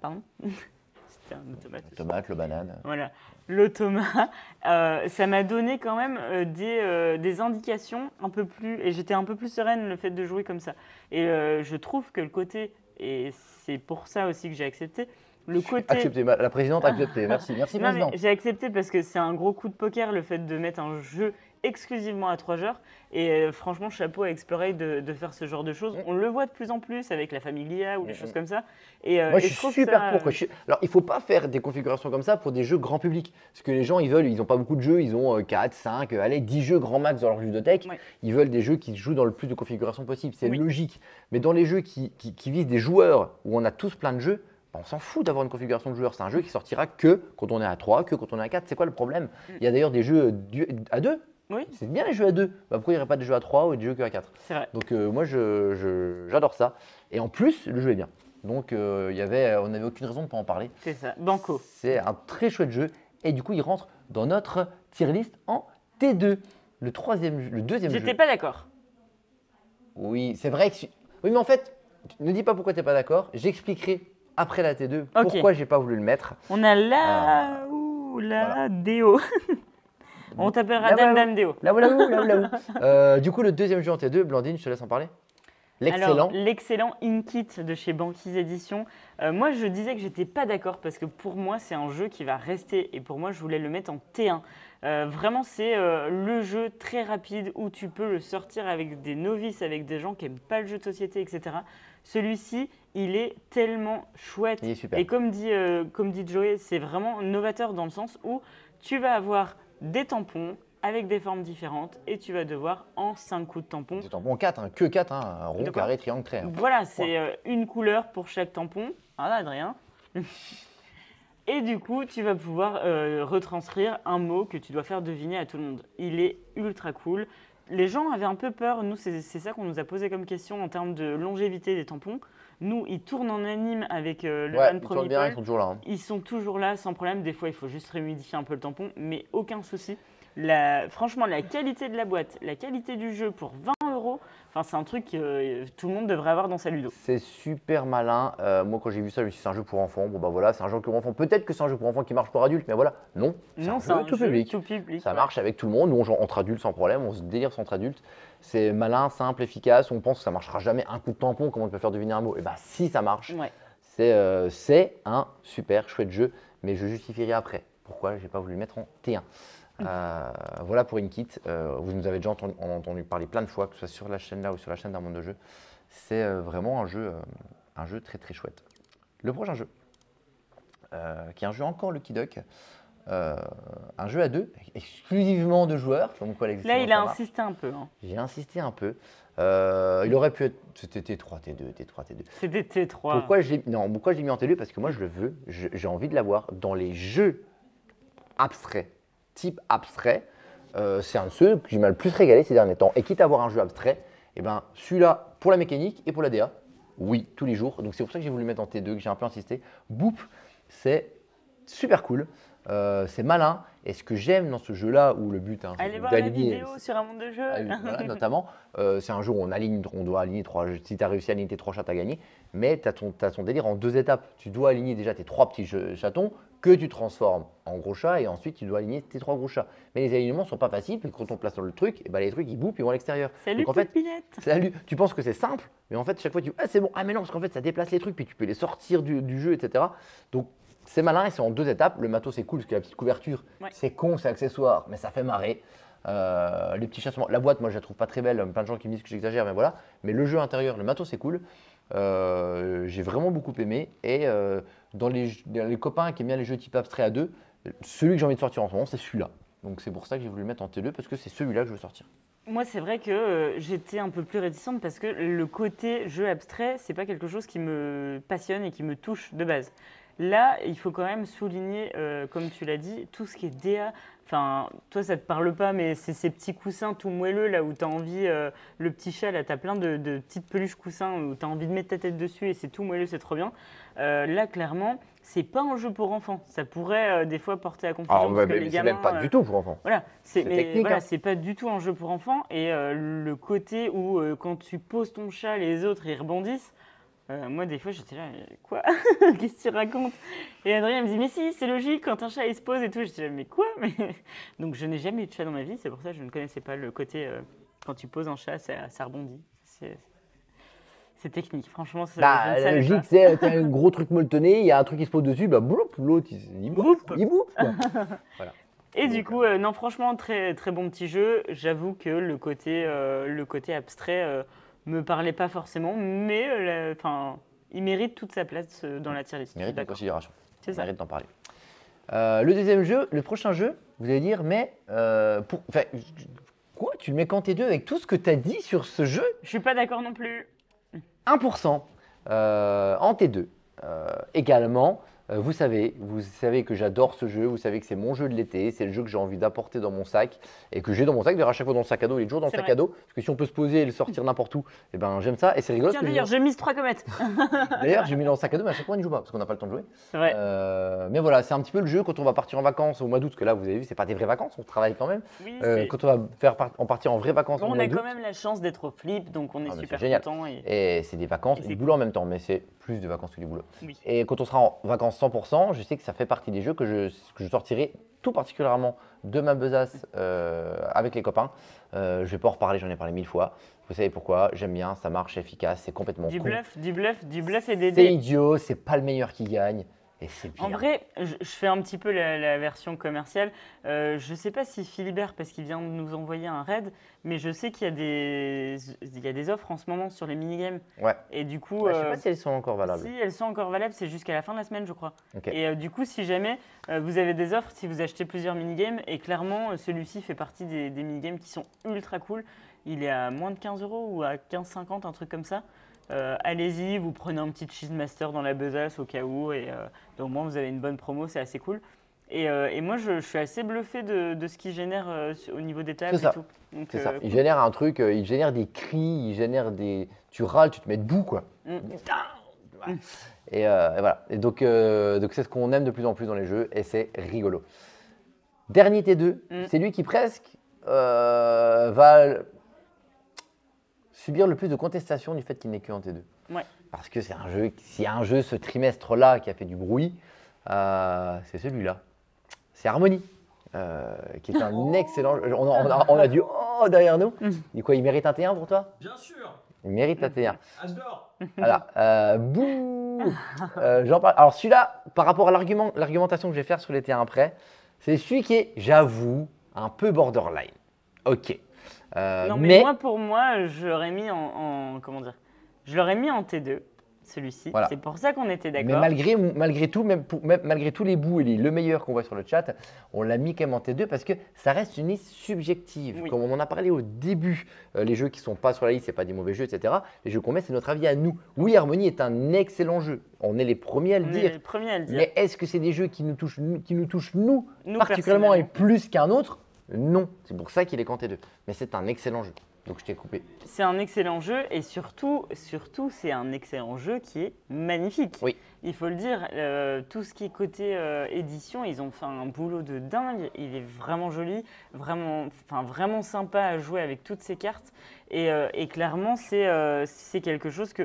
pardon. C'était un automate. L'automate, le banane. Voilà, l'automate, ça m'a donné quand même des indications un peu plus, et j'étais un peu plus sereine le fait de jouer comme ça. Et je trouve que le côté, et c'est pour ça aussi que j'ai accepté, le côté… Accepté, la présidente a accepté, merci présidente. J'ai accepté parce que c'est un gros coup de poker le fait de mettre un jeu exclusivement à 3 joueurs. Et franchement, chapeau à Explorer de faire ce genre de choses. On le voit de plus en plus avec la Familia ou des choses comme ça. Et, moi, je suis super pour. Alors, il ne faut pas faire des configurations comme ça pour des jeux grand public. Parce que les gens, ils n'ont pas beaucoup de jeux. Ils ont 4, 5, allez, 10 jeux grand max dans leur ludothèque. Ils veulent des jeux qui jouent dans le plus de configurations possible. C'est logique. Mais dans les jeux qui visent des joueurs où on a tous plein de jeux, on s'en fout d'avoir une configuration de joueur. C'est un jeu qui sortira que quand on est à 3, que quand on est à 4. C'est quoi le problème? Il y a d'ailleurs des jeux à 2. Oui. C'est bien les jeux à 2. Pourquoi il n'y aurait pas des jeux à 3 ou des jeux que à 4? C'est vrai. Donc moi, j'adore ça. Et en plus, le jeu est bien. Donc on n'avait aucune raison de ne pas en parler. C'est ça, banco. C'est un très chouette jeu. Et du coup, il rentre dans notre tier list en T2. Le deuxième jeu. J'étais pas d'accord. Oui, c'est vrai que… Oui, mais en fait, ne dis pas pourquoi tu n'es pas d'accord. J'expliquerai après la T2 pourquoi j'ai pas voulu le mettre. On a la Déo. On t'appellera Dame Déo. Là. Du coup, le deuxième jeu en T2, Blandine, je te laisse en parler. L'excellent Inkit de chez Banquise Éditions. Moi, je disais que j'étais pas d'accord parce que pour moi, c'est un jeu qui va rester et pour moi, je voulais le mettre en T1. Vraiment, c'est le jeu très rapide où tu peux le sortir avec des novices, avec des gens qui n'aiment pas le jeu de société, etc. Celui-ci, il est tellement chouette. Il est super. Et comme dit Joey, c'est vraiment novateur dans le sens où tu vas avoir des tampons avec des formes différentes et tu vas devoir en 5 coups de tampon. Des tampons 4, que 4, un rond, carré, triangle, trait. Voilà, c'est une couleur pour chaque tampon. Voilà, Adrien. Et du coup, tu vas pouvoir retranscrire un mot que tu dois faire deviner à tout le monde. Il est ultra cool. Les gens avaient un peu peur. Nous, c'est ça qu'on nous a posé comme question en termes de longévité des tampons. Nous, ils tournent en anime avec le Van Pro Meeple. Ils sont toujours là. Ils sont toujours là, sans problème. Des fois, il faut juste réhumidifier un peu le tampon, mais aucun souci. Franchement, la qualité de la boîte, la qualité du jeu pour 20 €, c'est un truc que tout le monde devrait avoir dans sa ludo. C'est super malin. Moi, quand j'ai vu ça, je me suis dit c'est un jeu pour enfants. Bon, bah voilà, c'est un jeu pour enfants. Peut-être que c'est un jeu pour enfants qui marche pour adultes, mais voilà. Non, c'est un jeu tout public. Ça marche avec tout le monde. Nous, on joue entre adultes sans problème. On se délire entre adultes. C'est malin, simple, efficace. On pense que ça marchera jamais un coup de tampon. Comment on peut faire deviner un mot? Et bah, si ça marche, c'est un super chouette jeu. Mais je justifierai après pourquoi j'ai pas voulu le mettre en T1. Voilà pour Inkit. Vous nous avez déjà entendu parler plein de fois, que ce soit sur la chaîne là ou sur la chaîne d'un monde de jeu. C'est vraiment un jeu très très chouette. Le prochain jeu, qui est un jeu encore Lucky Duck, un jeu à 2, exclusivement de joueurs. Comme quoi là, il a insisté un peu. Hein. J'ai insisté un peu. Il aurait pu être. C'était T3, T2. C'était T3. Pourquoi je l'ai mis en T2? Parce que moi, je le veux. J'ai envie de l'avoir dans les jeux abstraits. Type abstrait, c'est un de ceux que j'ai le plus régalé ces derniers temps. Et quitte à avoir un jeu abstrait, et ben celui-là pour la mécanique et pour la DA, oui, tous les jours. Donc c'est pour ça que j'ai voulu le mettre en T2, que j'ai un peu insisté. Boop, c'est super cool. c'est malin. Et ce que j'aime dans ce jeu-là, où le but allez voir la vidéo sur un monde de jeu. Voilà, notamment, c'est un jeu où on doit aligner 3 jeux. Si tu as réussi à aligner tes 3 chats, tu as gagné. Mais tu as ton délire en 2 étapes. Tu dois aligner déjà tes 3 petits chatons que tu transformes en gros chats et ensuite tu dois aligner tes 3 gros chats. Mais les alignements ne sont pas faciles. Puis quand on place dans le truc, et ben les trucs ils boupent, ils vont à l'extérieur. Salut, donc en fait, Poupinette. salut. Tu penses que c'est simple, mais en fait chaque fois tu dis ah c'est bon, ah mais non parce qu'en fait ça déplace les trucs puis tu peux les sortir du jeu, etc. Donc c'est malin et c'est en 2 étapes. Le matos c'est cool parce que la petite couverture, c'est con, c'est accessoire, mais ça fait marrer. Les petits chassements, la boîte moi je la trouve pas très belle. Plein de gens qui me disent que j'exagère, mais voilà. Mais le jeu intérieur, le matos c'est cool. J'ai vraiment beaucoup aimé et dans les copains qui aiment bien les jeux type abstrait à 2, celui que j'ai envie de sortir en ce moment c'est celui-là. Donc c'est pour ça que j'ai voulu le mettre en T2 parce que c'est celui-là que je veux sortir. Moi, c'est vrai que j'étais un peu plus réticente parce que le côté jeu abstrait, c'est pas quelque chose qui me passionne et qui me touche de base. Là, il faut quand même souligner, comme tu l'as dit, tout ce qui est DA. Enfin, toi, ça te parle pas, mais c'est ces petits coussins tout moelleux, là où tu as envie, le petit chat, là, tu as plein de petites peluches coussins où tu as envie de mettre ta tête dessus et c'est tout moelleux, c'est trop bien. Là, clairement, c'est pas un jeu pour enfants. Ça pourrait des fois porter à confusion. Alors, parce que les c'est gamins, même pas du tout pour enfants. Voilà, technique, voilà, hein. c'est pas du tout un jeu pour enfants. Et le côté où quand tu poses ton chat, les autres, ils rebondissent. Moi, des fois, j'étais là, quoi? Qu'est-ce que tu racontes? Et Adrien me dit, mais si, c'est logique, quand un chat il se pose et tout. J'étais là, mais quoi? Donc, je n'ai jamais eu de chat dans ma vie, c'est pour ça que je ne connaissais pas le côté, quand tu poses un chat, ça rebondit. C'est technique, franchement. Je ne La savais logique, pas. c'est un gros truc molletonné, il y a un truc qui se pose dessus, bah bloup, l'autre il bouffe. Il bouffe quoi. Voilà. Et du coup, non, franchement, très, très bon petit jeu. J'avoue que le côté abstrait me parlait pas forcément, mais il mérite toute sa place dans la tier list. Il mérite la considération. C'est Il ça. mérite d'en parler. Le deuxième jeu, le prochain jeu, vous allez dire, mais quoi? Tu le mets qu'en T2 avec tout ce que tu as dit sur ce jeu? Je suis pas d'accord non plus. 1% en T2. Également, vous savez que j'adore ce jeu, vous savez que c'est mon jeu de l'été, c'est le jeu que j'ai envie d'apporter dans mon sac et que j'ai dans mon sac. D'ailleurs, à chaque fois dans le sac à dos, il est toujours dans le sac à dos. Parce que si on peut se poser et le sortir n'importe où, eh ben, j'aime ça et c'est rigolo. Tiens, d'ailleurs, je mise 3 comètes. D'ailleurs, j'ai mis dans le sac à dos, mais à chaque fois, on n'y joue pas parce qu'on n'a pas le temps de jouer. C'est vrai. Mais voilà, c'est un petit peu le jeu quand on va partir en vacances au mois d'août, parce que là, vous avez vu, c'est pas des vraies vacances, on travaille quand même. Oui, quand on va partir en vraies vacances au on mois a d'août. quand même la chance d'être au flip, donc on est mais super c'est génial. content. Et c'est des vacances Et et c'est du boulot en même temps, mais c'est plus de vacances que du boulot. Oui. Et quand on sera en vacances 100%, je sais que ça fait partie des jeux que je sortirai tout particulièrement de ma besace avec les copains. Je vais pas en reparler, j'en ai parlé 1000 fois. Vous savez pourquoi? J'aime bien, ça marche, efficace, c'est complètement Du con. bluff et des C'est dés. idiot, c'est pas le meilleur qui gagne. Et c'est bien. En vrai, je fais un petit peu la version commerciale. Je ne sais pas si Philibert, parce qu'il vient de nous envoyer un raid, mais je sais qu'il y a des offres en ce moment sur les minigames. Ouais. Et du coup, Ouais, je sais pas si elles sont encore valables. si elles sont encore valables, c'est jusqu'à la fin de la semaine, je crois. Ok. Et du coup, si jamais vous avez des offres, si vous achetez plusieurs minigames, et clairement, celui-ci fait partie des minigames qui sont ultra cool. Il est à moins de 15 € ou à 15,50, un truc comme ça. Allez-y, vous prenez un petit Cheese Master dans la besace au cas où, et au moins vous avez une bonne promo, c'est assez cool. Et moi, je suis assez bluffé de ce qu'il génère au niveau des tables C'est ça. et tout. Donc, C'est ça. Il cool. génère un truc, il génère des cris, il génère des. Tu râles, tu te mets debout, quoi. Putain. Et voilà. Et donc c'est ce qu'on aime de plus en plus dans les jeux et c'est rigolo. Dernier T2, c'est lui qui presque va subir le plus de contestation du fait qu'il n'est que en T2. Ouais. Parce que c'est un jeu, s'il y a un jeu ce trimestre-là qui a fait du bruit, c'est celui-là. C'est Harmony, qui est un excellent jeu. On a du oh derrière nous. Et quoi, il mérite un T1 pour toi? Bien sûr. Il mérite un T1. As d'or. Voilà. Bouh. J'en parle. Alors celui-là, par rapport à l'argumentation que je vais faire sur les T1 après, c'est celui qui est, j'avoue, un peu borderline. Ok. Non, mais moi, pour moi, je l'aurais mis comment dire? Je l'aurais mis en T2, celui-ci. Voilà. C'est pour ça qu'on était Mais d'accord. malgré tout, même malgré tous les bouts et le meilleur qu'on voit sur le chat, on l'a mis quand même en T2 parce que ça reste une liste subjective. Oui. Comme on en a parlé au début, les jeux qui ne sont pas sur la liste, ce n'est pas des mauvais jeux, etc. Les jeux qu'on met, c'est notre avis à nous. Oui, Harmony est un excellent jeu. On est les premiers à le On est dire. les premiers à le dire. Mais est-ce que c'est des jeux qui nous touchent nous, Nous, particulièrement et personnellement. plus qu'un autre? Non. C'est pour ça qu'il est qu'en T2. Mais c'est un excellent jeu. Donc je t'ai coupé. C'est un excellent jeu et surtout c'est un excellent jeu qui est magnifique. Oui. Il faut le dire, tout ce qui est côté édition, ils ont fait un boulot de dingue. Il est vraiment joli, vraiment sympa à jouer avec toutes ces cartes. Et clairement, c'est quelque chose que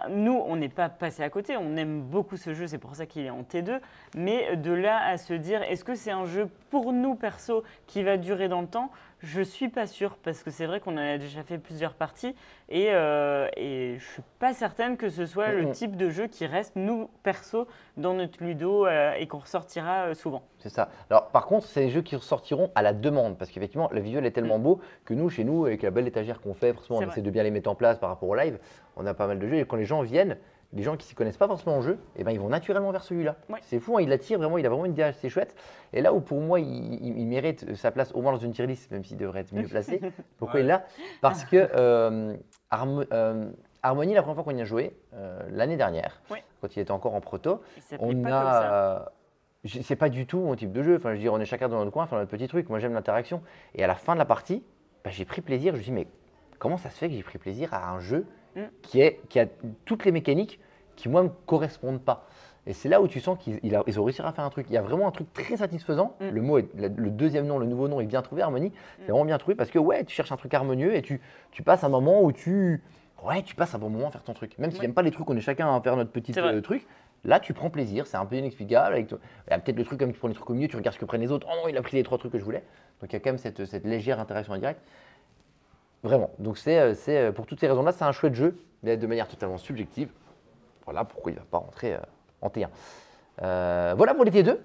nous, on n'est pas passé à côté. On aime beaucoup ce jeu, c'est pour ça qu'il est en T2. Mais de là à se dire, est-ce que c'est un jeu pour nous perso qui va durer dans le temps ? Je suis pas sûre parce que c'est vrai qu'on a déjà fait plusieurs parties et je suis pas certaine que ce soit le type de jeu qui reste nous perso dans notre ludo et qu'on ressortira souvent. C'est ça. Alors par contre, c'est les jeux qui ressortiront à la demande parce qu'effectivement, le visuel est tellement beau que nous, chez nous, avec la belle étagère qu'on fait, forcément, on essaie de bien les mettre en place par rapport au live. On a pas mal de jeux et quand les gens viennent, les gens qui ne s'y connaissent pas forcément en jeu, eh ben, ils vont naturellement vers celui-là. Ouais. C'est fou, hein, il attire vraiment, il a vraiment une idée assez chouette. Et là où pour moi, il mérite sa place au moins dans une tier list, même s'il devrait être mieux placé. Pourquoi il est là? Parce que Harmony, la première fois qu'on y a joué, l'année dernière, quand il était encore en proto, on a… C'est pas du tout mon type de jeu. Enfin, je veux dire, on est chacun dans notre coin, faire notre petit truc. Moi, j'aime l'interaction. Et à la fin de la partie, j'ai pris plaisir. Je me suis dit, mais comment ça se fait que j'ai pris plaisir à un jeu qui a toutes les mécaniques qui, moi, ne me correspondent pas. Et c'est là où tu sens qu'ils ont réussi à faire un truc. Il y a vraiment un truc très satisfaisant. Le mot, le deuxième nom, le nouveau nom est bien trouvé, Harmony. C'est vraiment bien trouvé parce que tu cherches un truc harmonieux et tu passes un moment où tu passes un bon moment à faire ton truc. Même si n'aime pas les trucs, on est chacun à faire notre petit truc. Là, tu prends plaisir, c'est un peu inexplicable. Il y a peut-être le truc comme tu prends les trucs au milieu, tu regardes ce que prennent les autres. Oh non, il a pris les 3 trucs que je voulais. Donc il y a quand même cette légère interaction indirecte. Vraiment. Donc c'est pour toutes ces raisons-là, c'est un chouette jeu, mais de manière totalement subjective. Voilà pourquoi il ne va pas rentrer en T1. Voilà pour les T2.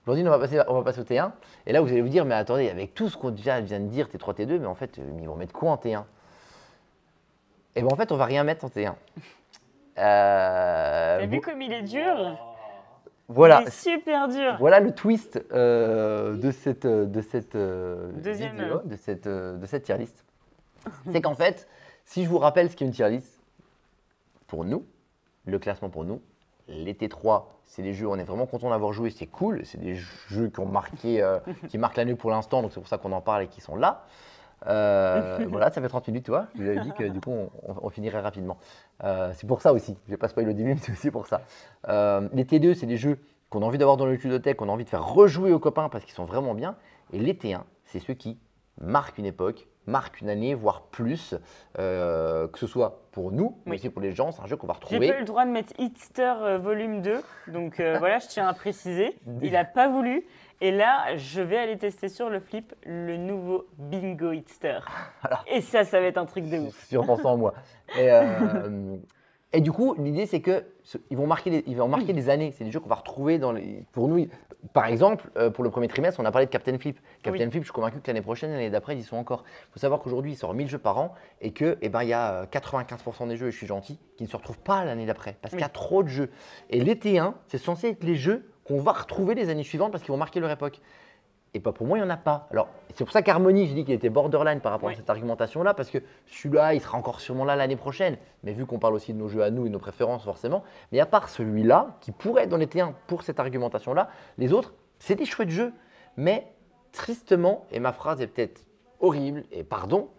Aujourd'hui, on va passer au T1. Et là, vous allez vous dire, mais attendez, avec tout ce qu'on vient de dire, T3, T2, mais en fait, ils vont mettre quoi en T1? Et bien en fait, on ne va rien mettre en T1. T'as vu comme il est dur? Voilà. Il est super dur. Voilà le twist de cette Deuxième vidéo, de cette tier list. C'est qu'en fait, si je vous rappelle ce qu'est une tier list, pour nous, le classement pour nous, les T3, c'est des jeux, on est vraiment content d'avoir joué, c'est cool, c'est des jeux qui ont marqué, qui marquent l'année pour l'instant, donc c'est pour ça qu'on en parle et qui sont là. Voilà, ça fait 30 minutes, tu vois. Je vous avais dit que du coup, on finirait rapidement. C'est pour ça aussi. Je vais pas spoiler au début, mais c'est aussi pour ça. Les T2, c'est des jeux qu'on a envie d'avoir dans le ludothèque, qu'on a envie de faire rejouer aux copains parce qu'ils sont vraiment bien. Et les T1, c'est ceux qui marquent une époque, marquent une année, voire plus, que ce soit pour nous, mais aussi pour les gens. C'est un jeu qu'on va retrouver. J'ai pas eu le droit de mettre Hitster volume 2, donc voilà, je tiens à préciser. Il n'a pas voulu. Et là, je vais aller tester sur le flip le nouveau Bingo Hitster. Et ça va être un truc de ouf. Sûrement ça en moi. Et du coup, l'idée, c'est qu'ils vont marquer des années. C'est des jeux qu'on va retrouver pour nous. Par exemple, pour le premier trimestre, on a parlé de Captain Flip. Captain Flip, je suis convaincu que l'année prochaine, l'année d'après, ils y sont encore. Il faut savoir qu'aujourd'hui, il sort 1000 jeux par an et qu'il y a 95% des jeux, et je suis gentil, qui ne se retrouvent pas l'année d'après parce qu'il y a trop de jeux. Et les T1, c'est censé être les jeux qu'on va retrouver les années suivantes parce qu'ils vont marquer leur époque. Et pas pour moi, il n'y en a pas. Alors, c'est pour ça qu'Harmony, j'ai dit qu'il était borderline par rapport à cette argumentation-là, parce que celui-là, il sera encore sûrement là l'année prochaine. Mais vu qu'on parle aussi de nos jeux à nous et de nos préférences, forcément. Mais à part celui-là, qui pourrait être dans les T1 pour cette argumentation-là, les autres, c'est des chouettes jeux. Mais tristement, et ma phrase est peut-être horrible, et pardon,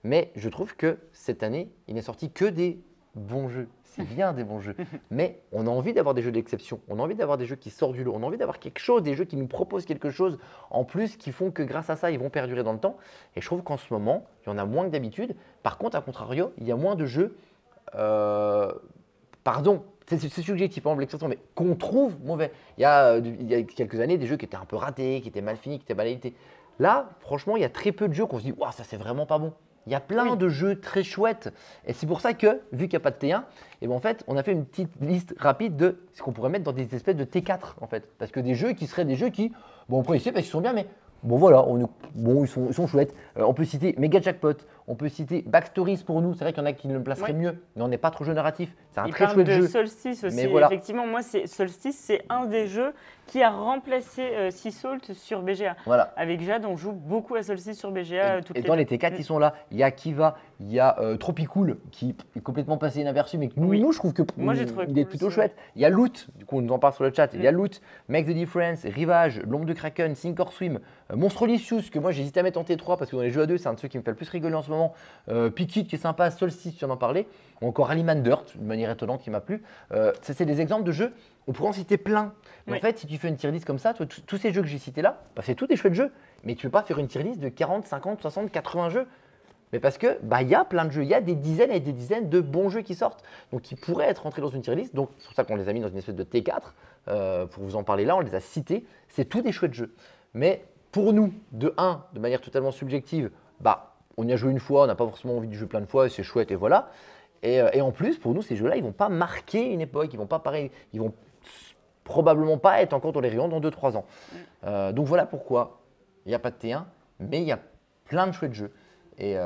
mais je trouve que cette année, il n'est sorti que des bons jeux. C'est bien des bons jeux, mais on a envie d'avoir des jeux d'exception, on a envie d'avoir des jeux qui sortent du lot, on a envie d'avoir quelque chose, des jeux qui nous proposent quelque chose en plus qui font que grâce à ça, ils vont perdurer dans le temps. Et je trouve qu'en ce moment, il y en a moins que d'habitude. Par contre, à contrario, il y a moins de jeux, pardon, c'est subjectif, par exemple, mais qu'on trouve mauvais. Il y a quelques années, des jeux qui étaient un peu ratés, qui étaient mal finis, qui étaient mal édités. Là, franchement, il y a très peu de jeux qu'on se dit, waouh, ça c'est vraiment pas bon. Il y a plein de jeux très chouettes. Et c'est pour ça que, vu qu'il n'y a pas de T1, et ben en fait, on a fait une petite liste rapide de ce qu'on pourrait mettre dans des espèces de T4, en fait. Parce que des jeux qui seraient des jeux qui, bon, on pourrait essayer parce qu'ils sont bien, mais bon, voilà, ils sont chouettes. On peut citer Mega Jackpot, on peut citer Backstories pour nous. C'est vrai qu'il y en a qui le placeraient mieux, mais on n'est pas trop jeu narratif. C'est un très chouette jeu. Solstice aussi. Mais voilà. Effectivement, moi, Solstice, c'est un des jeux qui a remplacé Sea Salt sur BGA. Voilà. Avec Jade, on joue beaucoup à Solstice sur BGA. Et dans les T4, ils sont là. Il y a Kiva, il y a Tropicool qui est complètement passé inaperçu, mais que nous, je trouve que moi, j'ai trouvé il est cool plutôt aussi, chouette. Il y a Loot, du coup, on nous en parle sur le chat. Il y a Loot, Make the Difference, Rivage, L'Ombre de Kraken, Sink or Swim, Monstrolicious, que moi j'hésite à mettre en T3 parce que dans les jeux à deux, c'est un de ceux qui me fait le plus rigoler en ce moment. Pikit qui est sympa, Solstice, tu en parlais. Ou encore Aliman Dirt, d'une manière étonnante qui m'a plu. C'est des exemples de jeux, on pourrait en citer plein. Mais en fait, si tu fais une tier list comme ça, tous ces jeux que j'ai cités là, bah, c'est tous des chouettes jeux. Mais tu ne peux pas faire une tier list de 40, 50, 60, 80 jeux. Mais parce que y a plein de jeux, il y a des dizaines et des dizaines de bons jeux qui sortent. Donc qui pourraient être rentrés dans une tier list. Donc c'est pour ça qu'on les a mis dans une espèce de T4. Pour vous en parler là, on les a cités. C'est tous des chouettes jeux. Mais pour nous, de manière totalement subjective, on y a joué une fois, on n'a pas forcément envie de jouer plein de fois, et c'est chouette et voilà. Et en plus, pour nous, ces jeux-là, ils ne vont pas marquer une époque, ils vont probablement pas être encore dans les rayons dans 2-3 ans. Donc voilà pourquoi il n'y a pas de T1, mais il y a plein de chouettes jeux. Et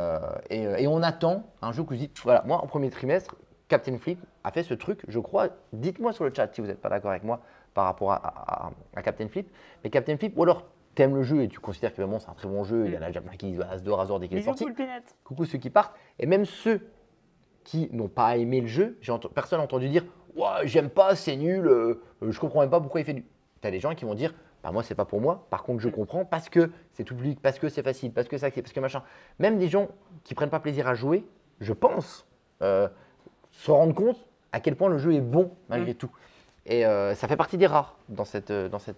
on attend un jeu que vous dites, voilà, moi en premier trimestre, Captain Flip a fait ce truc, je crois, dites-moi sur le chat si vous n'êtes pas d'accord avec moi par rapport à Captain Flip. Mais Captain Flip, ou alors t'aimes le jeu et tu considères que vraiment c'est un très bon jeu, il y en a déjà plein qui disent As-d'or, Azor dès qu'il est sorti. Coucou ceux qui partent, et même ceux qui n'ont pas aimé le jeu, personne n'a entendu dire ouais, j'aime pas, c'est nul, je comprends même pas pourquoi il fait du. Tu as des gens qui vont dire moi c'est pas pour moi, par contre je comprends parce que c'est tout public, parce que c'est facile, parce que ça, parce que machin. Même des gens qui prennent pas plaisir à jouer, je pense, se rendre compte à quel point le jeu est bon malgré tout. Et ça fait partie des rares dans cette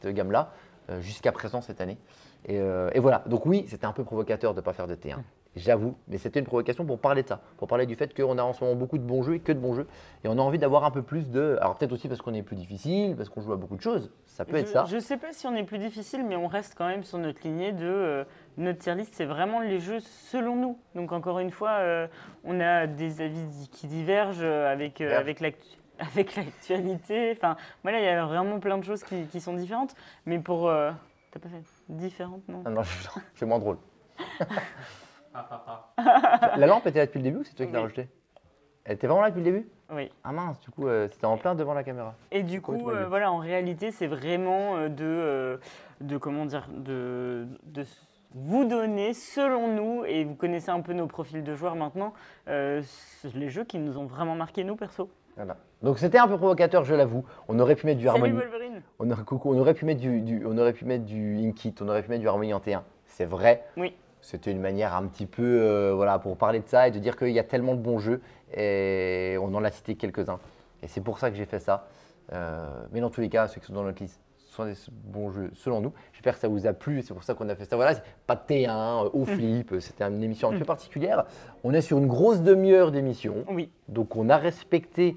gamme-là, jusqu'à présent cette année. Et voilà, donc oui, c'était un peu provocateur de ne pas faire de T1. J'avoue, mais c'était une provocation pour parler de ça, pour parler du fait qu'on a en ce moment beaucoup de bons jeux et que de bons jeux. Et on a envie d'avoir un peu plus de. Alors peut-être aussi parce qu'on est plus difficile, parce qu'on joue à beaucoup de choses, ça peut être ça. Je ne sais pas si on est plus difficile, mais on reste quand même sur notre lignée de notre tier list, c'est vraiment les jeux selon nous. Donc encore une fois, on a des avis qui divergent avec l'actualité. Enfin, voilà, il y a vraiment plein de choses qui sont différentes. Mais pour. T'as pas fait différentes, non? Ah non, c'est moins drôle. La lampe était là depuis le début ou c'est toi qui l'as rejetée? Elle était vraiment là depuis le début? Oui. Ah mince, du coup, c'était en plein devant la caméra. Et du coup, voilà, en réalité, c'est vraiment de vous donner, selon nous, et vous connaissez un peu nos profils de joueurs maintenant, les jeux qui nous ont vraiment marqué, nous, perso. Voilà. Donc c'était un peu provocateur, je l'avoue. On aurait pu mettre du Harmony. Salut Wolverine. On aurait pu mettre du Inkit, on aurait pu mettre du Harmony en T1. C'est vrai. Oui. C'était une manière un petit peu, voilà, pour parler de ça et de dire qu'il y a tellement de bons jeux et on en a cité quelques-uns. Et c'est pour ça que j'ai fait ça. Mais dans tous les cas, ceux qui sont dans notre liste sont des bons jeux selon nous. J'espère que ça vous a plu et c'est pour ça qu'on a fait ça. Voilà, pas de T1, au flip, c'était une émission un peu particulière. On est sur une grosse demi-heure d'émission. Oui. Donc on a respecté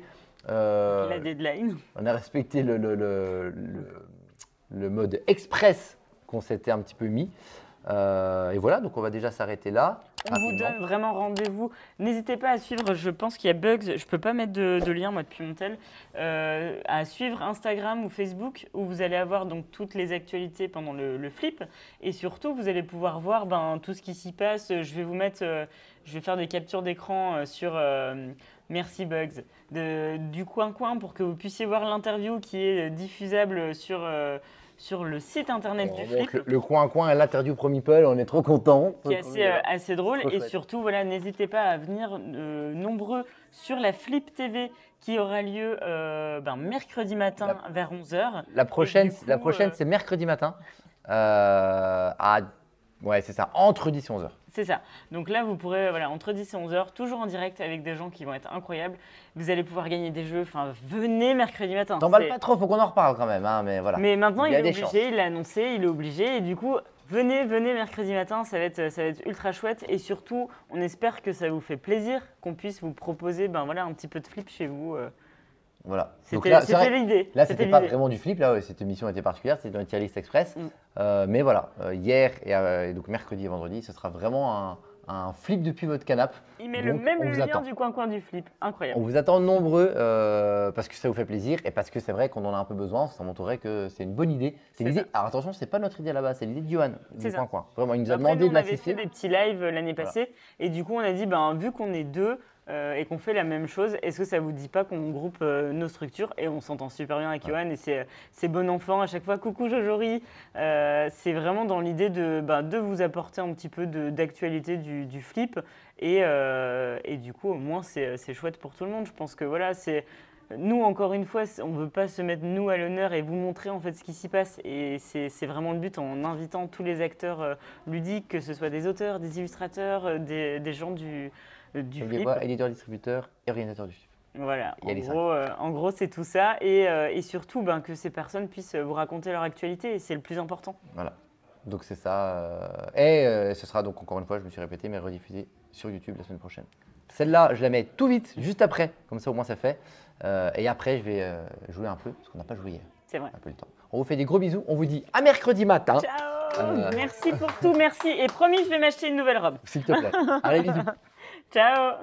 la deadline. On a respecté le mode express qu'on s'était un petit peu mis. Et voilà, donc on va déjà s'arrêter là. On vous donne vraiment rendez-vous. N'hésitez pas à suivre, je pense qu'il y a Bugs, je ne peux pas mettre de lien moi depuis mon tel, à suivre Instagram ou Facebook où vous allez avoir donc toutes les actualités pendant le flip. Et surtout, vous allez pouvoir voir tout ce qui s'y passe. Je vais vous mettre, je vais faire des captures d'écran sur... Merci Bugs, du coin pour que vous puissiez voir l'interview qui est diffusable sur le site internet du flip. Le coin et l'interview Pro Meeple, on est trop contents. Qui est assez drôle. Et surtout, voilà, n'hésitez pas à venir nombreux sur la Flip TV qui aura lieu mercredi matin vers 11h. La prochaine, c'est mercredi matin. Ouais, c'est ça, entre 10 et 11h. C'est ça. Donc là, vous pourrez, entre 10 et 11h, toujours en direct avec des gens qui vont être incroyables. Vous allez pouvoir gagner des jeux. Enfin, venez mercredi matin. T'emballes pas trop, faut qu'on en reparle quand même. Hein, mais voilà. Mais maintenant, il est obligé, il l'a annoncé, il est obligé. Et du coup, venez mercredi matin, ça va être ultra chouette. Et surtout, on espère que ça vous fait plaisir qu'on puisse vous proposer un petit peu de flip chez vous. Voilà. C'était l'idée. Là, c'était pas vraiment du flip. Là, cette émission était particulière. C'était dans une tier list express. Mais voilà, hier et donc mercredi et vendredi, ce sera vraiment un flip depuis votre canapé. Il met le lien du coin du flip. Incroyable. On vous attend nombreux parce que ça vous fait plaisir et parce que c'est vrai qu'on en a un peu besoin. Ça montrerait que c'est une bonne idée. C'est l'idée. Alors attention, c'est pas notre idée là-bas, c'est l'idée de Johan du coin. Vraiment, il nous a demandé de l'assister. On avait fait des petits lives l'année passée et du coup, on a dit vu qu'on est deux. et qu'on fait la même chose, est-ce que ça vous dit pas qu'on groupe nos structures? Et on s'entend super bien avec Johan et c'est bon enfant à chaque fois. Coucou Jojori. C'est vraiment dans l'idée de vous apporter un petit peu d'actualité du flip et du coup au moins c'est chouette pour tout le monde. Je pense que voilà, nous, encore une fois, on ne veut pas se mettre nous à l'honneur et vous montrer en fait ce qui s'y passe. Et c'est vraiment le but en invitant tous les acteurs ludiques, que ce soit des auteurs, des illustrateurs, des gens du flip. Éditeur, distributeur et organisateur du flip. Voilà, en gros c'est tout ça. Et surtout que ces personnes puissent vous raconter leur actualité et c'est le plus important. Voilà, donc c'est ça. Et ce sera donc encore une fois, je me suis répété, mais rediffusé sur YouTube la semaine prochaine. Celle-là, je la mets tout vite, juste après, comme ça au moins ça fait. Et après, je vais jouer un peu, parce qu'on n'a pas joué hier. C'est vrai. Un peu le temps. On vous fait des gros bisous, on vous dit à mercredi matin. Ciao. Merci pour tout, merci. Et promis, je vais m'acheter une nouvelle robe. S'il te plaît. Allez, bisous. Ciao.